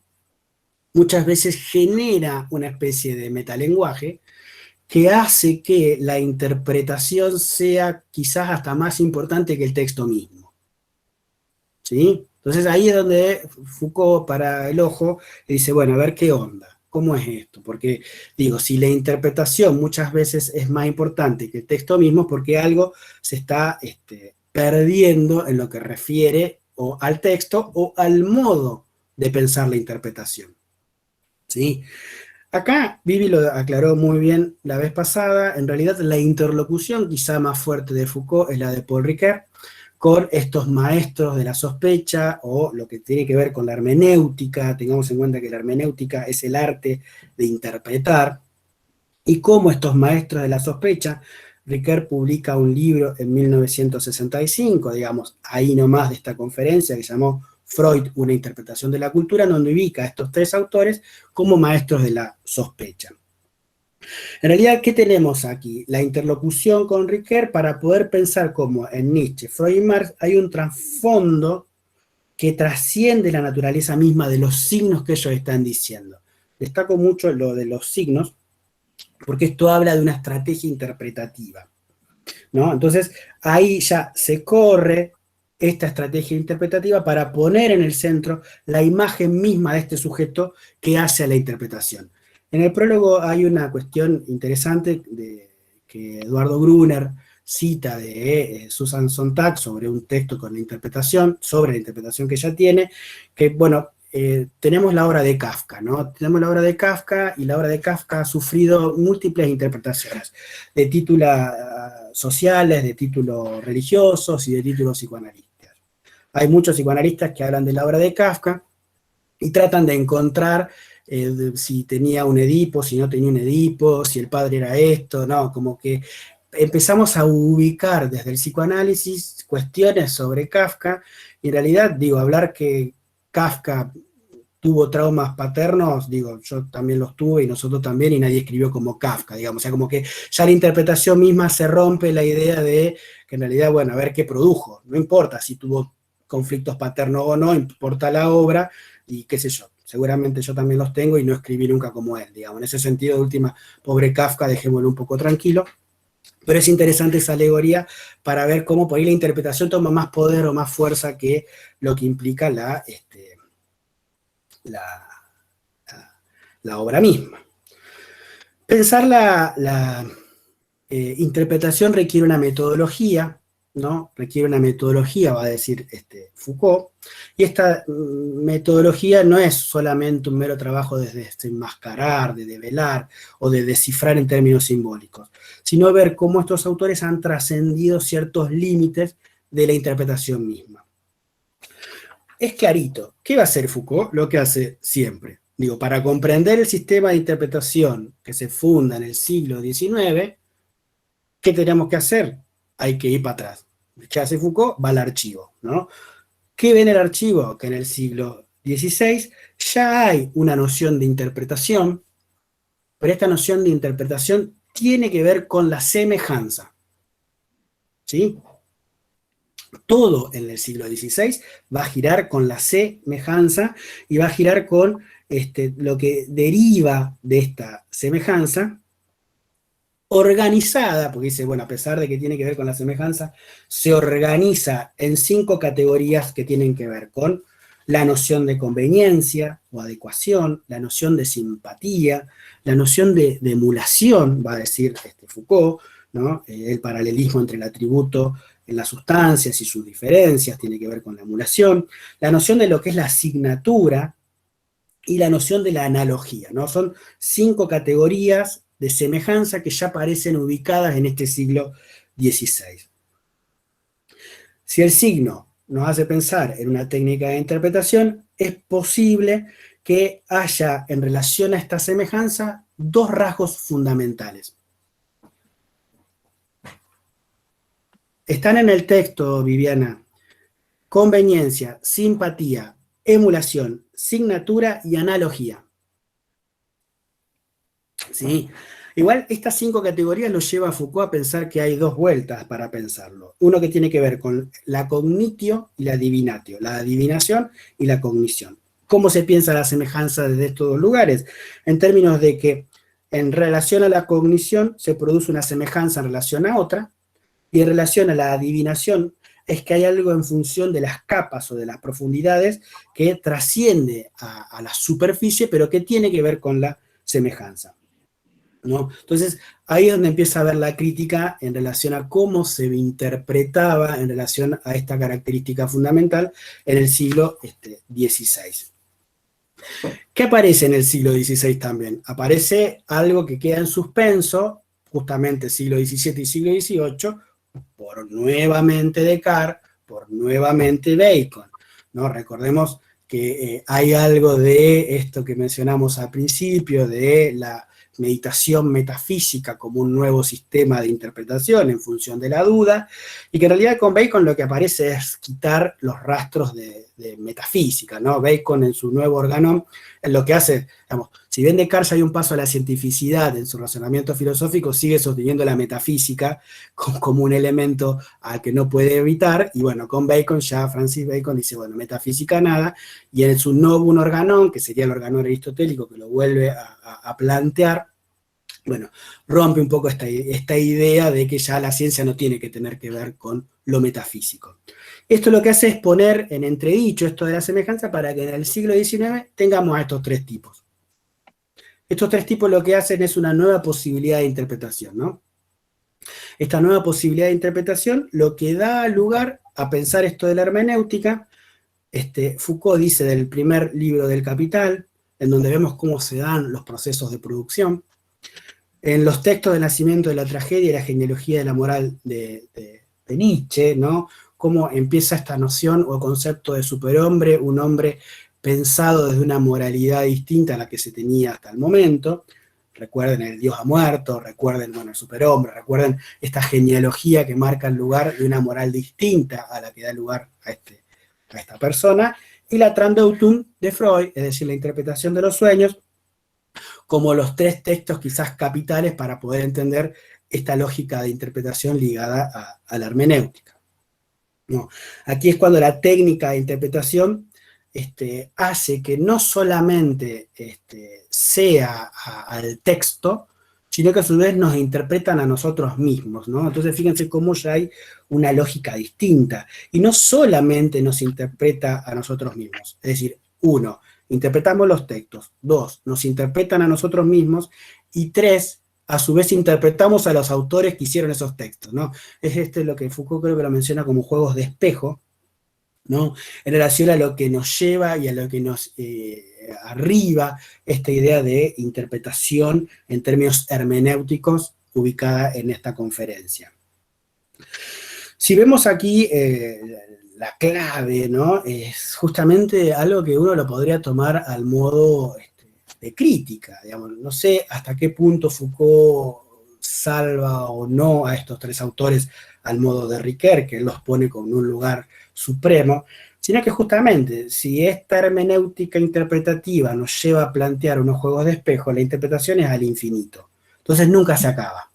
muchas veces genera una especie de metalenguaje que hace que la interpretación sea quizás hasta más importante que el texto mismo. ¿Sí? Entonces ahí es donde Foucault, para el ojo, dice, bueno, a ver qué onda, cómo es esto, porque digo, si la interpretación muchas veces es más importante que el texto mismo, porque algo se está perdiendo en lo que refiere o al texto o al modo de pensar la interpretación. ¿Sí? Acá Vivi lo aclaró muy bien la vez pasada, en realidad la interlocución quizá más fuerte de Foucault es la de Paul Ricoeur, con estos maestros de la sospecha, o lo que tiene que ver con la hermenéutica. Tengamos en cuenta que la hermenéutica es el arte de interpretar, y cómo estos maestros de la sospecha. Ricoeur publica un libro en 1965, digamos, ahí nomás de esta conferencia, que se llamó Freud, una interpretación de la cultura, donde ubica a estos tres autores como maestros de la sospecha. En realidad, ¿qué tenemos aquí? La interlocución con Ricoeur para poder pensar cómo en Nietzsche, Freud y Marx hay un trasfondo que trasciende la naturaleza misma de los signos que ellos están diciendo. Destaco mucho lo de los signos, porque esto habla de una estrategia interpretativa, ¿no? Entonces, ahí ya se corre esta estrategia interpretativa para poner en el centro la imagen misma de este sujeto que hace a la interpretación. En el prólogo hay una cuestión interesante que Eduardo Gruner cita de Susan Sontag sobre un texto con la interpretación, sobre la interpretación que ella tiene, que, bueno, tenemos la obra de Kafka, ¿no? Tenemos la obra de Kafka, y la obra de Kafka ha sufrido múltiples interpretaciones, de títulos sociales, de títulos religiosos y de títulos psicoanalistas. Hay muchos psicoanalistas que hablan de la obra de Kafka y tratan de encontrar si tenía un Edipo, si no tenía un Edipo, si el padre era esto, no, como que empezamos a ubicar desde el psicoanálisis cuestiones sobre Kafka, y en realidad, digo, hablar que Kafka tuvo traumas paternos, digo, yo también los tuve y nosotros también, y nadie escribió como Kafka, digamos, o sea, como que ya la interpretación misma se rompe la idea de que en realidad, bueno, a ver qué produjo, no importa si tuvo conflictos paternos o no, importa la obra, y qué sé yo, seguramente yo también los tengo y no escribí nunca como él, digamos, en ese sentido, de última, pobre Kafka, dejémoslo un poco tranquilo. Pero es interesante esa alegoría para ver cómo por ahí la interpretación toma más poder o más fuerza que lo que implica la obra misma. Pensar la interpretación requiere una metodología, ¿no? Requiere una metodología, va a decir Foucault, y esta metodología no es solamente un mero trabajo de desenmascarar, de develar o de descifrar en términos simbólicos, sino ver cómo estos autores han trascendido ciertos límites de la interpretación misma. Es clarito. ¿Qué va a hacer Foucault? Lo que hace siempre. Digo, para comprender el sistema de interpretación que se funda en el siglo XIX, ¿qué tenemos que hacer? Hay que ir para atrás. ¿Qué hace Foucault? Va al archivo, ¿no? ¿Qué ve en el archivo? Que en el siglo XVI ya hay una noción de interpretación, pero esta noción de interpretación tiene que ver con la semejanza. ¿Sí? Todo en el siglo XVI va a girar con la semejanza y va a girar con lo que deriva de esta semejanza, organizada, porque dice, bueno, a pesar de que tiene que ver con la semejanza, se organiza en 5 categorías que tienen que ver con la noción de conveniencia o adecuación, la noción de simpatía, la noción de emulación, va a decir Foucault, ¿no? El paralelismo entre el atributo en las sustancias y sus diferencias tiene que ver con la emulación, la noción de lo que es la asignatura y la noción de la analogía, ¿no? Son 5 categorías de semejanza que ya aparecen ubicadas en este siglo XVI. Si el signo nos hace pensar en una técnica de interpretación, es posible que haya en relación a esta semejanza 2 rasgos fundamentales. Están en el texto, Viviana: conveniencia, simpatía, emulación, signatura y analogía. ¿Sí? Igual estas 5 categorías los lleva a Foucault a pensar que hay 2 vueltas para pensarlo. Uno que tiene que ver con la cognitio y la divinatio, la adivinación y la cognición. ¿Cómo se piensa la semejanza desde estos 2 lugares? En términos de que en relación a la cognición se produce una semejanza en relación a otra, y en relación a la adivinación es que hay algo en función de las capas o de las profundidades que trasciende a la superficie, pero que tiene que ver con la semejanza, ¿no? Entonces, ahí es donde empieza a ver la crítica en relación a cómo se interpretaba en relación a esta característica fundamental en el siglo XVI. ¿Qué aparece en el siglo XVI también? Aparece algo que queda en suspenso, justamente siglo XVII y siglo XVIII, por nuevamente Descartes, por nuevamente Bacon, ¿no? Recordemos que hay algo de esto que mencionamos al principio, de la meditación metafísica como un nuevo sistema de interpretación en función de la duda, y que en realidad con Bacon lo que aparece es quitar los rastros de metafísica, ¿no? Bacon en su nuevo organón, lo que hace, digamos, si bien Descartes hay un paso a la cientificidad en su razonamiento filosófico, sigue sosteniendo la metafísica como un elemento al que no puede evitar, y bueno, con Bacon ya Francis Bacon dice, bueno, metafísica nada, y en su novum organón, que sería el organón aristotélico, que lo vuelve a plantear, bueno, rompe un poco esta idea de que ya la ciencia no tiene que tener que ver con lo metafísico. Esto lo que hace es poner en entredicho esto de la semejanza para que en el siglo XIX tengamos a estos tres tipos. Estos tres tipos lo que hacen es una nueva posibilidad de interpretación, ¿no? Esta nueva posibilidad de interpretación lo que da lugar a pensar esto de la hermenéutica. Foucault dice del primer libro del Capital, en donde vemos cómo se dan los procesos de producción. En los textos del nacimiento de la tragedia y la genealogía de la moral de Nietzsche, ¿no? Cómo empieza esta noción o concepto de superhombre, un hombre pensado desde una moralidad distinta a la que se tenía hasta el momento. Recuerden el Dios ha muerto, recuerden, bueno, el superhombre, recuerden esta genealogía que marca el lugar de una moral distinta a la que da lugar a esta persona, y la Trandeutung de Freud, es decir, la interpretación de los sueños, como los tres textos quizás capitales para poder entender esta lógica de interpretación ligada a la hermenéutica. No, aquí es cuando la técnica de interpretación hace que no solamente sea al texto, sino que a su vez nos interpretan a nosotros mismos, ¿no? Entonces fíjense cómo ya hay una lógica distinta, y no solamente nos interpreta a nosotros mismos, es decir, uno, interpretamos los textos, dos, nos interpretan a nosotros mismos, y tres, a su vez interpretamos a los autores que hicieron esos textos, ¿no? Es lo que Foucault creo que lo menciona como juegos de espejo, ¿no? En relación a lo que nos lleva y a lo que nos arriba esta idea de interpretación en términos hermenéuticos ubicada en esta conferencia. Si vemos aquí la clave, ¿no? Es justamente algo que uno lo podría tomar al modo de crítica, digamos. No sé hasta qué punto Foucault salva o no a estos tres autores al modo de Ricoeur, que los pone con un lugar supremo, sino que justamente, si esta hermenéutica interpretativa nos lleva a plantear unos juegos de espejo, la interpretación es al infinito. Entonces nunca se acaba,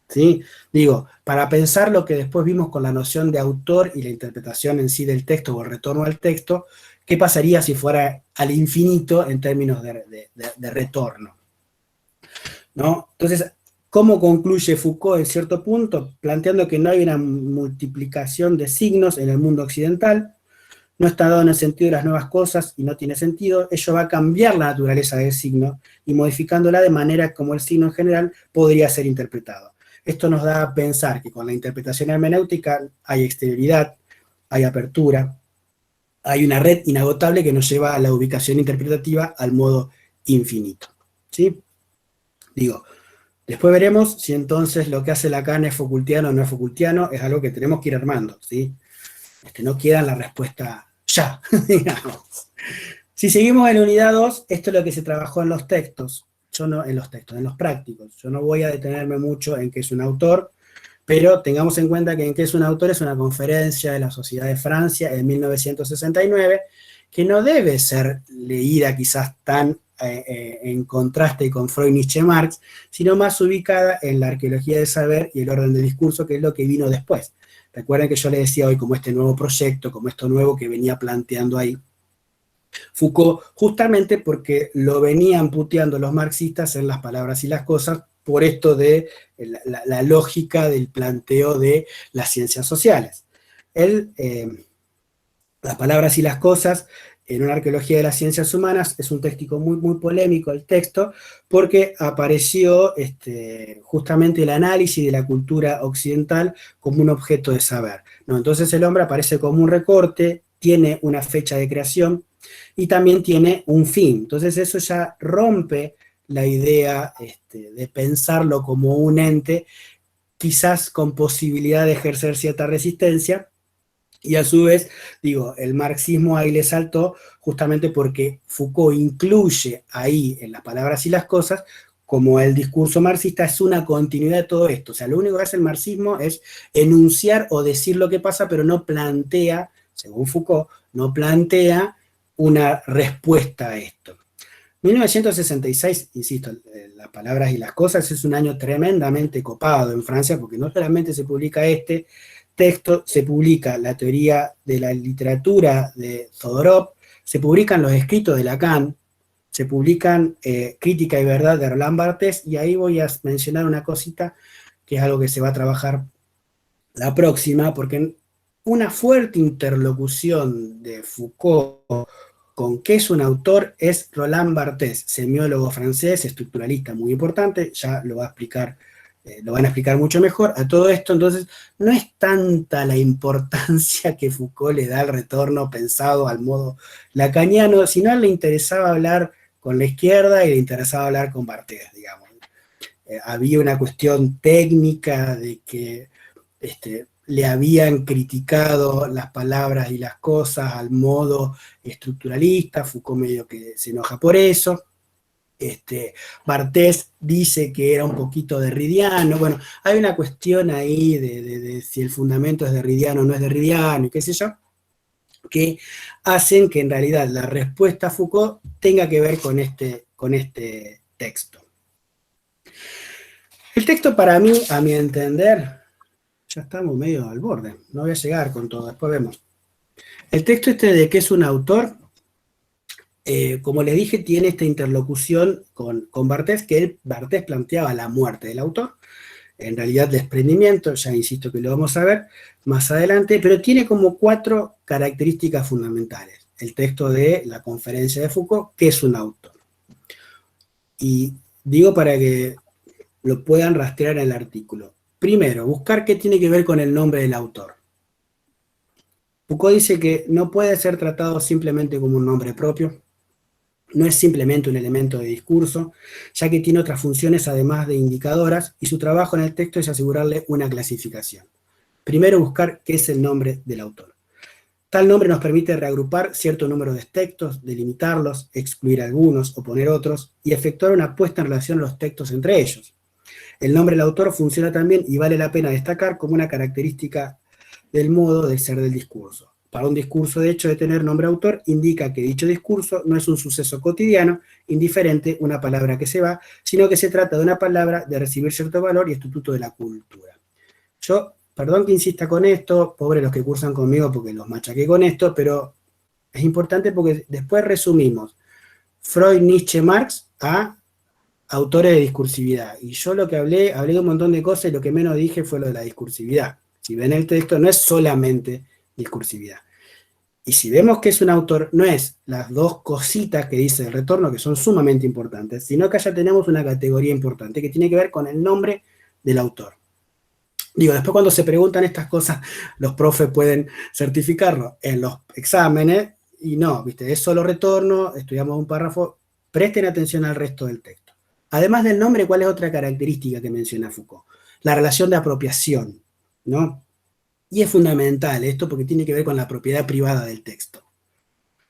¿sí? Digo, para pensar lo que después vimos con la noción de autor y la interpretación en sí del texto o el retorno al texto, ¿qué pasaría si fuera al infinito en términos de retorno? ¿No? Entonces, ¿cómo concluye Foucault en cierto punto? Planteando que no hay una multiplicación de signos en el mundo occidental, no está dado en el sentido de las nuevas cosas y no tiene sentido, ello va a cambiar la naturaleza del signo y modificándola de manera como el signo en general podría ser interpretado. Esto nos da a pensar que con la interpretación hermenéutica hay exterioridad, hay apertura, hay una red inagotable que nos lleva a la ubicación interpretativa al modo infinito, ¿sí? Digo, después veremos si entonces lo que hace Lacan es Foucaultiano o no es Foucaultiano, es algo que tenemos que ir armando, ¿sí? No queda la respuesta ya, digamos. Si seguimos en unidad 2, esto es lo que se trabajó en los textos, yo no en los textos, en los prácticos. Yo no voy a detenerme mucho en qué es un autor, pero tengamos en cuenta que en qué es un autor es una conferencia de la Sociedad de Francia en 1969, que no debe ser leída quizás tan en contraste con Freud, Nietzsche, Marx, sino más ubicada en la arqueología del saber y el orden del discurso, que es lo que vino después. Recuerden que yo les decía hoy como este nuevo proyecto, como esto nuevo que venía planteando ahí Foucault, justamente porque lo venían puteando los marxistas en Las palabras y las cosas, por esto de la lógica del planteo de las ciencias sociales. Las palabras y las cosas, en una arqueología de las ciencias humanas, es un texto muy, muy polémico el texto, porque apareció justamente el análisis de la cultura occidental como un objeto de saber, ¿no? Entonces el hombre aparece como un recorte, tiene una fecha de creación, y también tiene un fin. Entonces eso ya rompe la idea de pensarlo como un ente, quizás con posibilidad de ejercer cierta resistencia, y a su vez, digo, el marxismo ahí le saltó justamente porque Foucault incluye ahí en las palabras y las cosas, como el discurso marxista es una continuidad de todo esto. O sea, lo único que hace el marxismo es enunciar o decir lo que pasa, pero no plantea, según Foucault, no plantea una respuesta a esto. 1966, insisto, las palabras y las cosas, es un año tremendamente copado en Francia, porque no solamente se publica este texto, se publica la teoría de la literatura de Jodorov, se publican los escritos de Lacan, se publican Crítica y Verdad de Roland Barthes, y ahí voy a mencionar una cosita que es algo que se va a trabajar la próxima, porque una fuerte interlocución de Foucault con qué es un autor es Roland Barthes, semiólogo francés, estructuralista muy importante, ya lo va a explicar, lo van a explicar mucho mejor a todo esto. Entonces no es tanta la importancia que Foucault le da al retorno pensado al modo lacaniano, sino a él le interesaba hablar con la izquierda y le interesaba hablar con Barthes, digamos. Había una cuestión técnica de que le habían criticado las palabras y las cosas al modo estructuralista, Foucault medio que se enoja por eso. Barthes dice que era un poquito derridiano. Bueno, hay una cuestión ahí de si el fundamento es derridiano o no es derridiano, y qué sé yo, que hacen que en realidad la respuesta a Foucault tenga que ver con este texto. El texto para mí, a mi entender, ya estamos medio al borde, no voy a llegar con todo, después vemos. El texto de qué es un autor, como les dije, tiene esta interlocución con Barthes, que Barthes planteaba la muerte del autor, en realidad desprendimiento, ya insisto que lo vamos a ver más adelante, pero tiene como 4 características fundamentales. El texto de la conferencia de Foucault, ¿qué es un autor? Y digo para que lo puedan rastrear en el artículo. Primero, buscar qué tiene que ver con el nombre del autor. Foucault dice que no puede ser tratado simplemente como un nombre propio, no es simplemente un elemento de discurso, ya que tiene otras funciones además de indicadoras, y su trabajo en el texto es asegurarle una clasificación. Primero, buscar qué es el nombre del autor. Tal nombre nos permite reagrupar cierto número de textos, delimitarlos, excluir algunos o poner otros, y efectuar una puesta en relación a los textos entre ellos. El nombre del autor funciona también, y vale la pena destacar, como una característica del modo de ser del discurso. Para un discurso, de hecho de tener nombre autor, indica que dicho discurso no es un suceso cotidiano, indiferente, una palabra que se va, sino que se trata de una palabra de recibir cierto valor y estatuto de la cultura. Yo, perdón que insista con esto, pobre los que cursan conmigo porque los machaqué con esto, pero es importante porque después resumimos Freud, Nietzsche, Marx a autores de discursividad. Y yo lo que hablé de un montón de cosas, y lo que menos dije fue lo de la discursividad. Si ven el texto, no es solamente discursividad. Y si vemos que es un autor, no es las 2 cositas que dice el retorno, que son sumamente importantes, sino que allá tenemos una categoría importante que tiene que ver con el nombre del autor. Digo, después cuando se preguntan estas cosas, los profes pueden certificarlo en los exámenes, y no, ¿viste? Es solo retorno, estudiamos un párrafo, presten atención al resto del texto. Además del nombre, ¿cuál es otra característica que menciona Foucault? La relación de apropiación, ¿no? Y es fundamental esto porque tiene que ver con la propiedad privada del texto.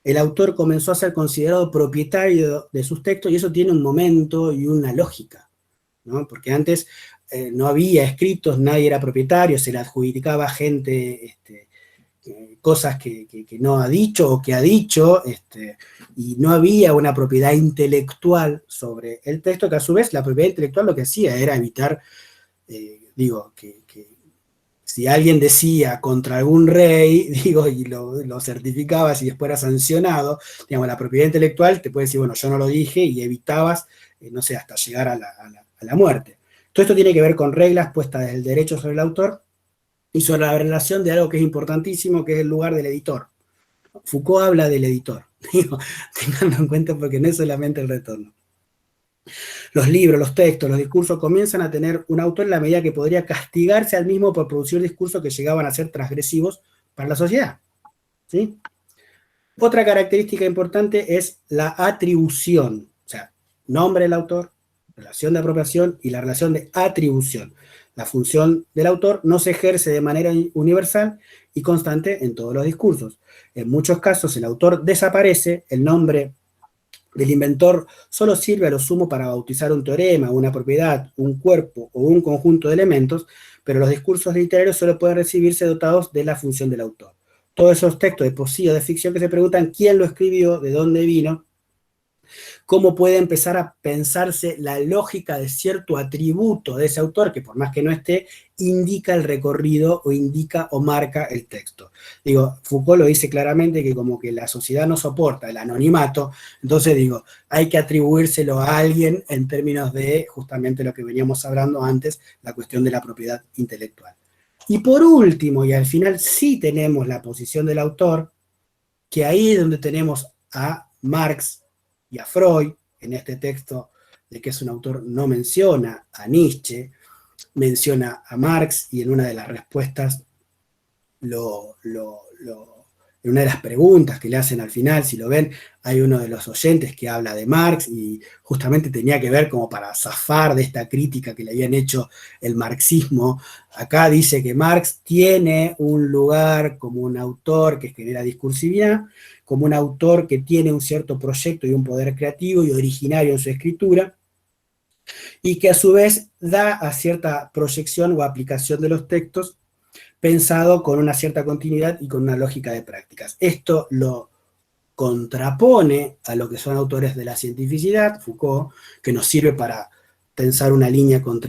El autor comenzó a ser considerado propietario de sus textos, y eso tiene un momento y una lógica, ¿no? Porque antes no había escritos, nadie era propietario, se le adjudicaba a gente cosas que no ha dicho o que ha dicho, y no había una propiedad intelectual sobre el texto, que a su vez la propiedad intelectual lo que hacía era evitar, que si alguien decía contra algún rey, y lo certificabas y después era sancionado, digamos, la propiedad intelectual te puede decir, bueno, yo no lo dije, y evitabas, no sé, hasta llegar a la muerte. Todo esto tiene que ver con reglas puestas desde el derecho sobre el autor, y sobre la relación de algo que es importantísimo, que es el lugar del editor. Foucault habla del editor, tenganlo en cuenta porque no es solamente el retorno. Los libros, los textos, los discursos comienzan a tener un autor en la medida que podría castigarse al mismo por producir discursos que llegaban a ser transgresivos para la sociedad. ¿Sí? Otra característica importante es la atribución, o sea, nombre del autor, relación de apropiación y la relación de atribución. La función del autor no se ejerce de manera universal y constante en todos los discursos. En muchos casos el autor desaparece, el nombre del inventor solo sirve a lo sumo para bautizar un teorema, una propiedad, un cuerpo o un conjunto de elementos, pero los discursos literarios solo pueden recibirse dotados de la función del autor. Todos esos textos de poesía o de ficción que se preguntan quién lo escribió, de dónde vino, cómo puede empezar a pensarse la lógica de cierto atributo de ese autor, que por más que no esté, indica el recorrido o indica o marca el texto. Digo, Foucault lo dice claramente que como que la sociedad no soporta el anonimato, entonces digo, hay que atribuírselo a alguien en términos de justamente lo que veníamos hablando antes, la cuestión de la propiedad intelectual. Y por último, y al final sí tenemos la posición del autor, que ahí es donde tenemos a Marx y a Freud, en este texto de que es un autor, no menciona a Nietzsche, menciona a Marx, y en una de las respuestas, en una de las preguntas que le hacen al final, si lo ven, hay uno de los oyentes que habla de Marx, y justamente tenía que ver como para zafar de esta crítica que le habían hecho el marxismo. Acá dice que Marx tiene un lugar como un autor que genera discursividad, como un autor que tiene un cierto proyecto y un poder creativo y originario en su escritura, y que a su vez da a cierta proyección o aplicación de los textos pensado con una cierta continuidad y con una lógica de prácticas. Esto lo contrapone a lo que son autores de la cientificidad, Foucault, que nos sirve para pensar una línea con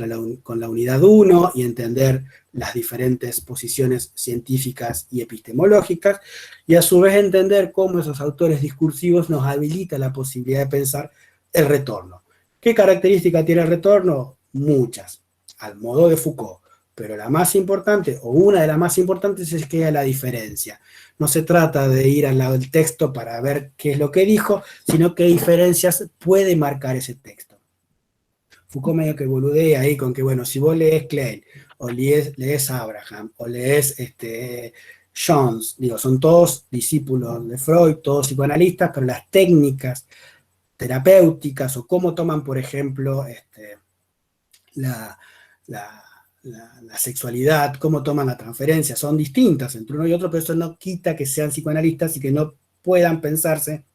la unidad 1 y entender las diferentes posiciones científicas y epistemológicas, y a su vez entender cómo esos autores discursivos nos habilitan la posibilidad de pensar el retorno. ¿Qué característica tiene el retorno? Muchas, al modo de Foucault, pero la más importante, o una de las más importantes, es que hay la diferencia. No se trata de ir al lado del texto para ver qué es lo que dijo, sino qué diferencias puede marcar ese texto. Foucault medio que boludea ahí con que, bueno, si vos lees Klein, o lees Abraham, o lees Jones, digo, son todos discípulos de Freud, todos psicoanalistas, pero las técnicas terapéuticas, o cómo toman, por ejemplo, la sexualidad, cómo toman la transferencia, son distintas entre uno y otro, pero eso no quita que sean psicoanalistas y que no puedan pensarse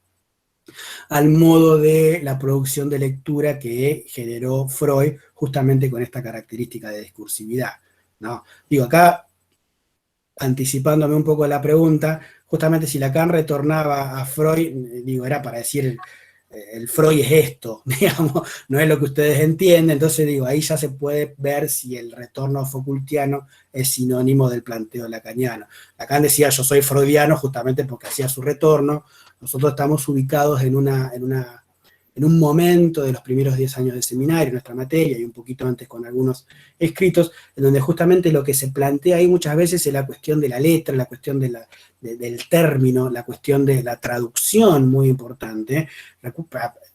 al modo de la producción de lectura que generó Freud justamente con esta característica de discursividad, ¿no? Digo, acá, anticipándome un poco de la pregunta, justamente si Lacan retornaba a Freud, digo, era para decir, el Freud es esto, digamos, no es lo que ustedes entienden, entonces digo, ahí ya se puede ver si el retorno Foucaultiano es sinónimo del planteo lacaniano. Lacan decía, yo soy freudiano justamente porque hacía su retorno. Nosotros estamos ubicados en un momento de los primeros 10 años de seminario, nuestra materia, y un poquito antes con algunos escritos, en donde justamente lo que se plantea ahí muchas veces es la cuestión de la letra, la cuestión del término, la cuestión de la traducción, muy importante.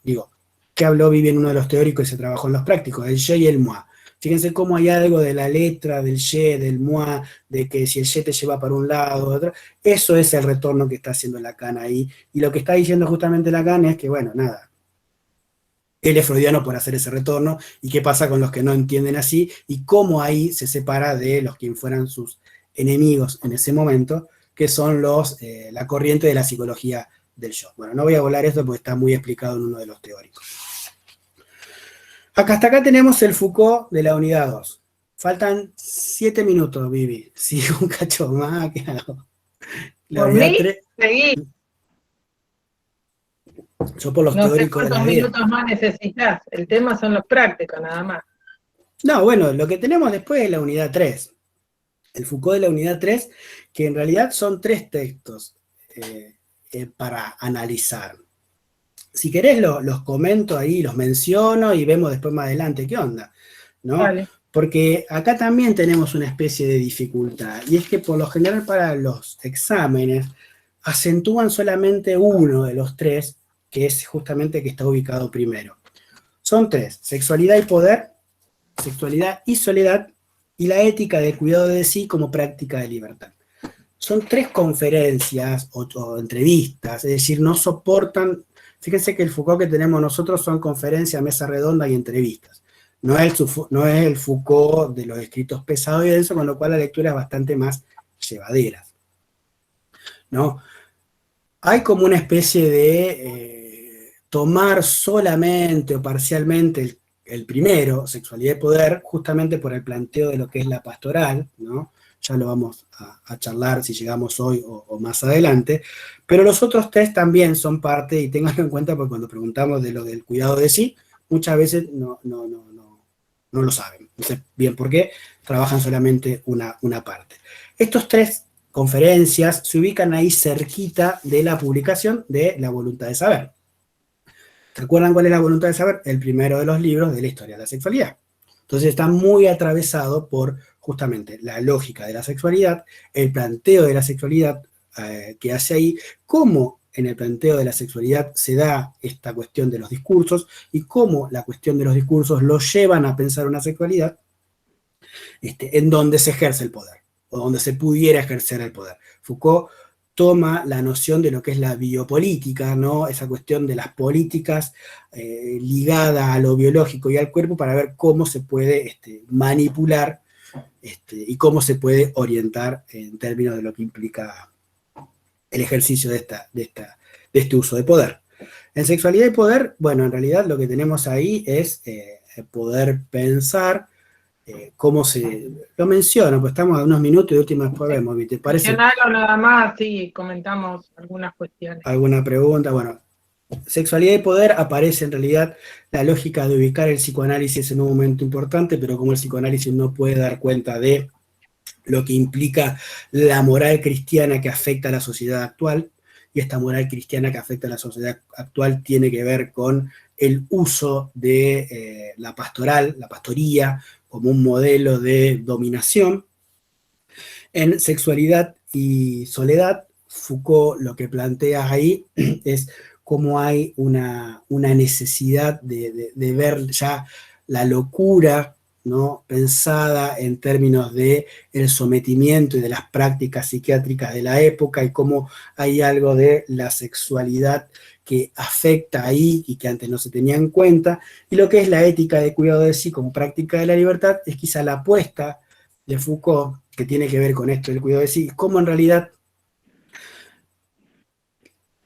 Digo, ¿qué habló Vivi en uno de los teóricos y se trabajó en los prácticos? El je y el moi. Fíjense cómo hay algo de la letra, del je, del moi, de que si el je te lleva para un lado, otro. Eso es el retorno que está haciendo Lacan ahí. Y lo que está diciendo justamente Lacan es que, bueno, nada, él es freudiano por hacer ese retorno, y qué pasa con los que no entienden así, y cómo ahí se separa de los que fueran sus enemigos en ese momento, que son la corriente de la psicología del yo. Bueno, no voy a volar esto porque está muy explicado en uno de los teóricos. Hasta acá tenemos el Foucault de la unidad 2. Faltan 7 minutos, Vivi. Sí, un cacho más, ¿qué hago? La
¿Por
unidad
mí?
3.
Seguí.
Yo por los
No sé
teóricos de la
cuántos
idea.
minutos más necesitas. El tema son los prácticos, nada más.
No, bueno, lo que tenemos después es la unidad 3. El Foucault de la unidad 3, que en realidad son 3 textos para analizar. Si querés los comento ahí, los menciono y vemos después más adelante qué onda, ¿no?
Vale.
Porque acá también tenemos una especie de dificultad, y es que por lo general para los exámenes acentúan solamente uno de los 3, que es justamente que está ubicado primero. Son 3, sexualidad y poder, sexualidad y soledad, y la ética del cuidado de sí como práctica de libertad. son 3 conferencias o entrevistas, es decir, no soportan, fíjense que el Foucault que tenemos nosotros son conferencias, mesa redonda y entrevistas. No es el Foucault de los escritos pesados y densos, con lo cual la lectura es bastante más llevadera, ¿no? Hay como una especie de tomar solamente o parcialmente el primero, sexualidad y poder, justamente por el planteo de lo que es la pastoral, ¿no? Ya lo vamos a charlar si llegamos hoy o más adelante, pero los otros 3 también son parte, y ténganlo en cuenta porque cuando preguntamos de lo del cuidado de sí, muchas veces no lo saben, no sé bien por qué, trabajan solamente una parte. Estos 3 conferencias se ubican ahí cerquita de la publicación de La voluntad de saber. ¿Recuerdan cuál es la voluntad de saber? El primero de los libros de la historia de la sexualidad. Entonces está muy atravesado por justamente la lógica de la sexualidad, el planteo de la sexualidad que hace ahí, cómo en el planteo de la sexualidad se da esta cuestión de los discursos y cómo la cuestión de los discursos los llevan a pensar una sexualidad en donde se ejerce el poder, o donde se pudiera ejercer el poder. Foucault toma la noción de lo que es la biopolítica, ¿no? Esa cuestión de las políticas ligada a lo biológico y al cuerpo para ver cómo se puede manipular y cómo se puede orientar en términos de lo que implica el ejercicio de este uso de poder. En sexualidad y poder, bueno, en realidad lo que tenemos ahí es poder pensar cómo se... Lo menciono, pues estamos a unos minutos y de última después vemos, ¿te parece?
Mencionarlo nada más, sí, comentamos algunas cuestiones.
¿Alguna pregunta? Bueno, sexualidad y poder aparece en realidad la lógica de ubicar el psicoanálisis en un momento importante, pero como el psicoanálisis no puede dar cuenta de lo que implica la moral cristiana que afecta a la sociedad actual, y esta moral cristiana que afecta a la sociedad actual tiene que ver con el uso de la pastoral, la pastoría, como un modelo de dominación. En sexualidad y soledad, Foucault lo que plantea ahí es cómo hay una necesidad de ver ya la locura, ¿no? Pensada en términos de el sometimiento y de las prácticas psiquiátricas de la época y cómo hay algo de la sexualidad que afecta ahí y que antes no se tenía en cuenta, y lo que es la ética de cuidado de sí como práctica de la libertad es quizá la apuesta de Foucault que tiene que ver con esto del cuidado de sí, cómo en realidad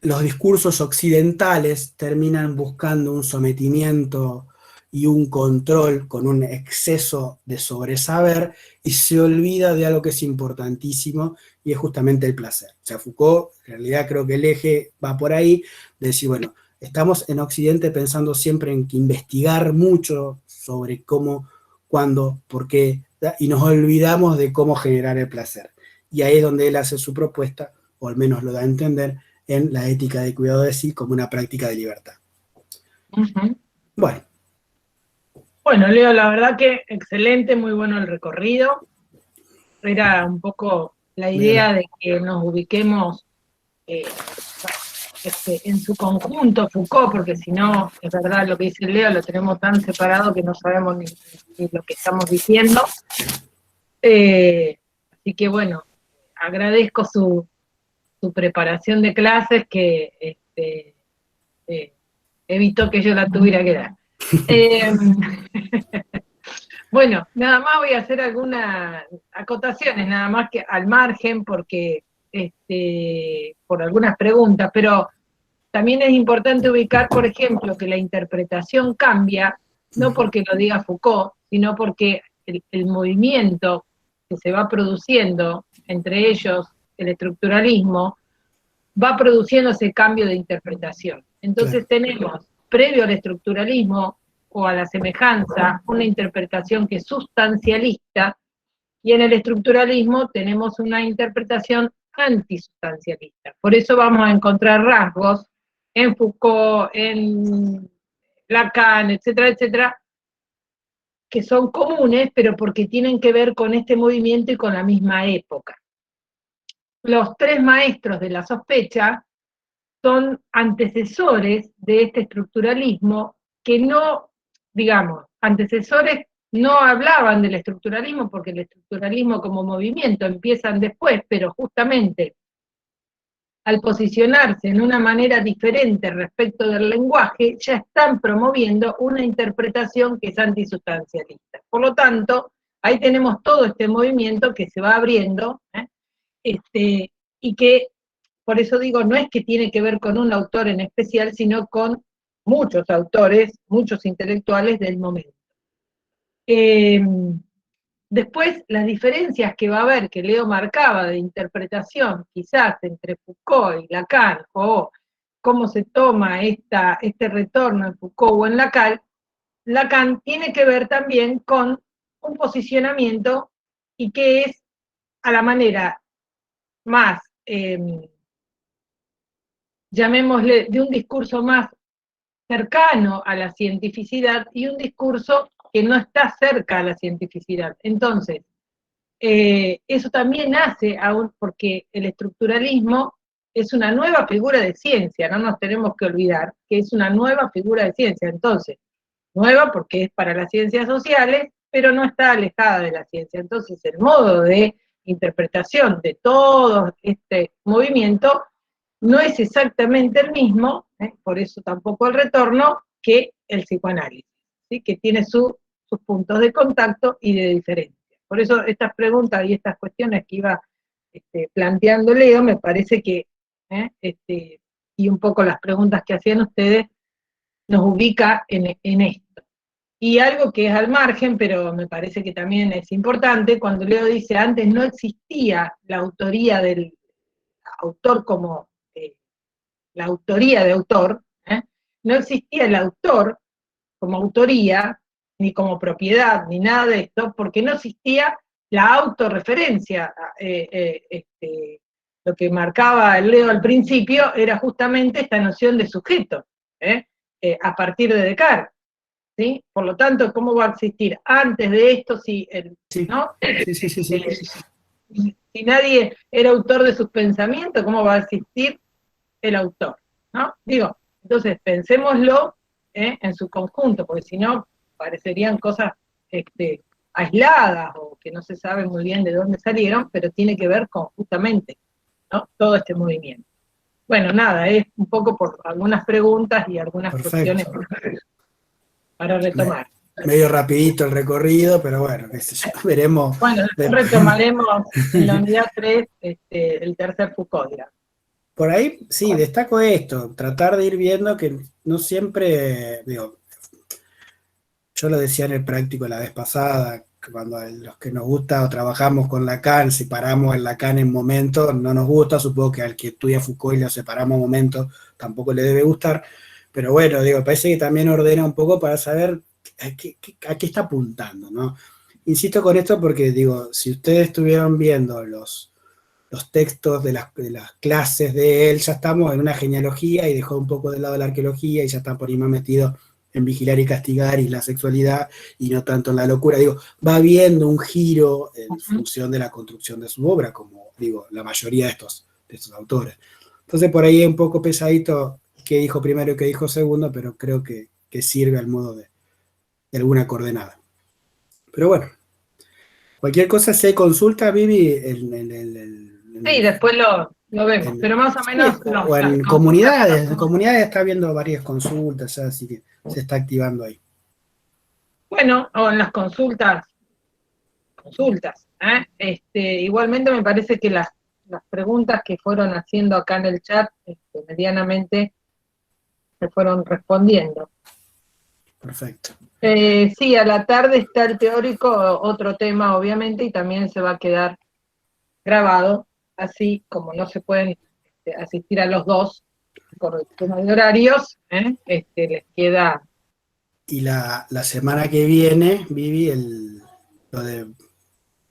los discursos occidentales terminan buscando un sometimiento y un control con un exceso de sobresaber y se olvida de algo que es importantísimo y es justamente el placer. O sea, Foucault, en realidad creo que el eje va por ahí, de decir, bueno, estamos en Occidente pensando siempre en que investigar mucho sobre cómo, cuándo, por qué, y nos olvidamos de cómo generar el placer. Y ahí es donde él hace su propuesta, o al menos lo da a entender, en la ética de cuidado de sí como una práctica de libertad. Bueno.
Bueno, Leo, la verdad que excelente, muy bueno el recorrido. Era un poco la idea de que nos ubiquemos en su conjunto, Foucault, porque si no, es verdad lo que dice Leo, lo tenemos tan separado que no sabemos ni lo que estamos diciendo. Así que bueno, agradezco su preparación de clases que evitó que yo la tuviera que dar. Bueno, nada más voy a hacer algunas acotaciones, nada más que al margen, porque por algunas preguntas, pero también es importante ubicar, por ejemplo, que la interpretación cambia, no porque lo diga Foucault, sino porque el movimiento que se va produciendo, entre ellos el estructuralismo, va produciendo ese cambio de interpretación. Entonces tenemos, previo al estructuralismo o a la semejanza, una interpretación que es sustancialista, y en el estructuralismo tenemos una interpretación antisustancialista. Por eso vamos a encontrar rasgos en Foucault, en Lacan, etcétera, etcétera, que son comunes, pero porque tienen que ver con este movimiento y con la misma época. Los 3 maestros de la sospecha son antecesores de este estructuralismo que no, digamos, antecesores no hablaban del estructuralismo porque el estructuralismo como movimiento empiezan después, pero justamente al posicionarse en una manera diferente respecto del lenguaje, ya están promoviendo una interpretación que es antisustancialista. Por lo tanto, ahí tenemos todo este movimiento que se va abriendo, y que, por eso digo, no es que tiene que ver con un autor en especial, sino con muchos autores, muchos intelectuales del momento. Después, las diferencias que va a haber, que Leo marcaba de interpretación, quizás entre Foucault y Lacan, o cómo se toma este retorno en Foucault o en Lacan tiene que ver también con un posicionamiento y que es a la manera más, llamémosle, de un discurso más cercano a la cientificidad y un discurso que no está cerca a la cientificidad. Entonces, eso también hace, aún porque el estructuralismo es una nueva figura de ciencia, no nos tenemos que olvidar que es una nueva figura de ciencia. Entonces, nueva porque es para las ciencias sociales, pero no está alejada de la ciencia. Entonces, el modo de interpretación de todo este movimiento no es exactamente el mismo, por eso tampoco el retorno, que el psicoanálisis, ¿sí? Que tiene sus puntos de contacto y de diferencia. Por eso estas preguntas y estas cuestiones que iba planteando Leo, me parece que, y un poco las preguntas que hacían ustedes, nos ubica en esto. Y algo que es al margen, pero me parece que también es importante, cuando Leo dice antes no existía la autoría del autor como la autoría de autor, no existía el autor como autoría, ni como propiedad, ni nada de esto, porque no existía la autorreferencia. Lo que marcaba el Leo al principio era justamente esta noción de sujeto, a partir de Descartes. ¿Sí? Por lo tanto, ¿cómo va a existir antes de esto si, ¿no? Si nadie era autor de sus pensamientos, ¿cómo va a existir el autor? ¿No? Digo, entonces pensémoslo en su conjunto, porque si no parecerían cosas aisladas o que no se sabe muy bien de dónde salieron, pero tiene que ver con justamente, ¿no? Todo este movimiento. Bueno, nada, es un poco por algunas preguntas y algunas cuestiones para retomar.
Medio rapidito el recorrido, pero bueno, veremos.
Bueno, retomaremos en la unidad 3 el tercer Foucault, digamos.
Por ahí, sí, destaco esto, tratar de ir viendo que no siempre, digo, yo lo decía en el práctico la vez pasada, que cuando los que nos gusta o trabajamos con Lacan, separamos el Lacan en momentos, no nos gusta, supongo que al que estudia Foucault y lo separamos en momentos, tampoco le debe gustar, pero bueno, digo, parece que también ordena un poco para saber a qué está apuntando, ¿no? Insisto con esto porque, digo, si ustedes estuvieron viendo los textos de las clases de él, ya estamos en una genealogía y dejó un poco de lado la arqueología y ya está por ahí más metido en vigilar y castigar y la sexualidad y no tanto en la locura. Digo, va viendo un giro en función de la construcción de su obra, como digo, la mayoría de estos autores. Entonces por ahí es un poco pesadito qué dijo primero y qué dijo segundo, pero creo que sirve al modo de alguna coordenada. Pero bueno, cualquier cosa, si hay consulta, Vivi,
sí, después lo vemos, pero más o menos...
Sí, o en comunidades está habiendo varias consultas, ya, así que se está activando ahí.
Bueno, o en las consultas, igualmente me parece que las preguntas que fueron haciendo acá en el chat, medianamente se fueron respondiendo.
Perfecto.
Sí, a la tarde está el teórico, otro tema obviamente, y también se va a quedar grabado, así como no se pueden asistir a los dos por el tema de horarios, les queda...
Y la semana que viene, Vivi, lo de...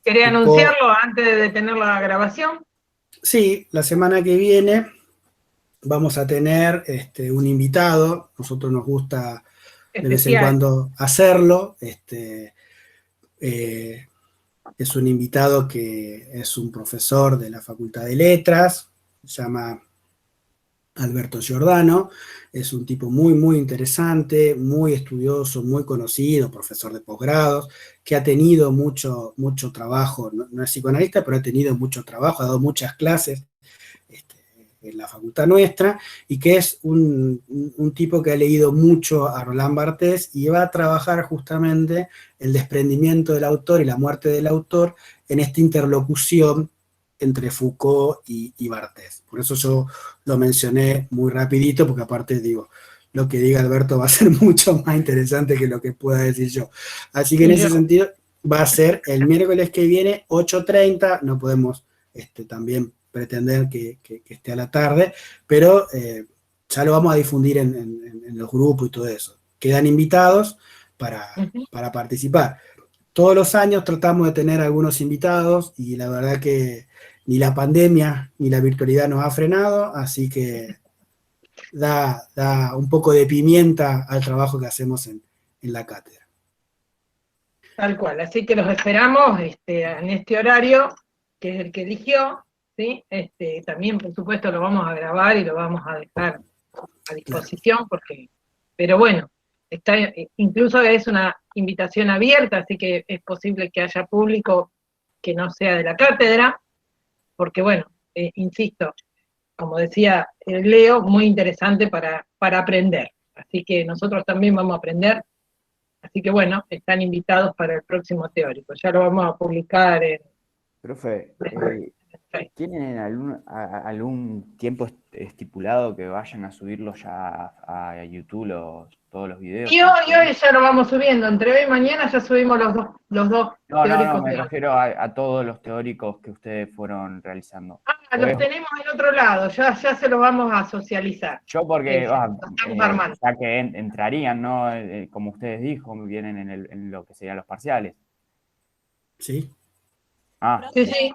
¿Quería anunciarlo antes de detener la grabación?
Sí, la semana que viene vamos a tener un invitado, nosotros nos gusta de vez en cuando hacerlo, es un invitado que es un profesor de la Facultad de Letras, se llama Alberto Giordano. Es un tipo muy, muy interesante, muy estudioso, muy conocido, profesor de posgrados, que ha tenido mucho, mucho trabajo, no es psicoanalista, pero ha tenido mucho trabajo, ha dado muchas clases en la facultad nuestra, y que es un tipo que ha leído mucho a Roland Barthes y va a trabajar justamente el desprendimiento del autor y la muerte del autor en esta interlocución entre Foucault y Barthes. Por eso yo lo mencioné muy rapidito, porque aparte digo, lo que diga Alberto va a ser mucho más interesante que lo que pueda decir yo. Así que en ese sentido va a ser el miércoles que viene, 8:30, no podemos también pretender que esté a la tarde, pero ya lo vamos a difundir en los grupos y todo eso. Quedan invitados para participar. Todos los años tratamos de tener algunos invitados y la verdad que ni la pandemia ni la virtualidad nos ha frenado, así que da un poco de pimienta al trabajo que hacemos en la cátedra.
Tal cual, así que los esperamos en este horario, que es el que eligió, ¿sí? También, por supuesto, lo vamos a grabar y lo vamos a dejar a disposición, pero bueno, incluso es una invitación abierta, así que es posible que haya público que no sea de la cátedra, porque bueno, insisto, como decía Leo, muy interesante para aprender, así que nosotros también vamos a aprender. Así que bueno, están invitados para el próximo teórico. Ya lo vamos a publicar en...
Profe, ¿tienen algún tiempo estipulado que vayan a subirlo ya a YouTube todos los videos?
Y hoy ya lo vamos subiendo. Entre hoy y mañana ya subimos los dos teóricos.
No, me refiero a todos los teóricos que ustedes fueron realizando.
Los tenemos en otro lado, ya se los vamos a socializar.
Yo porque,
estamos armando.
ya que entrarían, ¿no? Como ustedes dijo, vienen en lo que serían los parciales.
Sí.
Sí.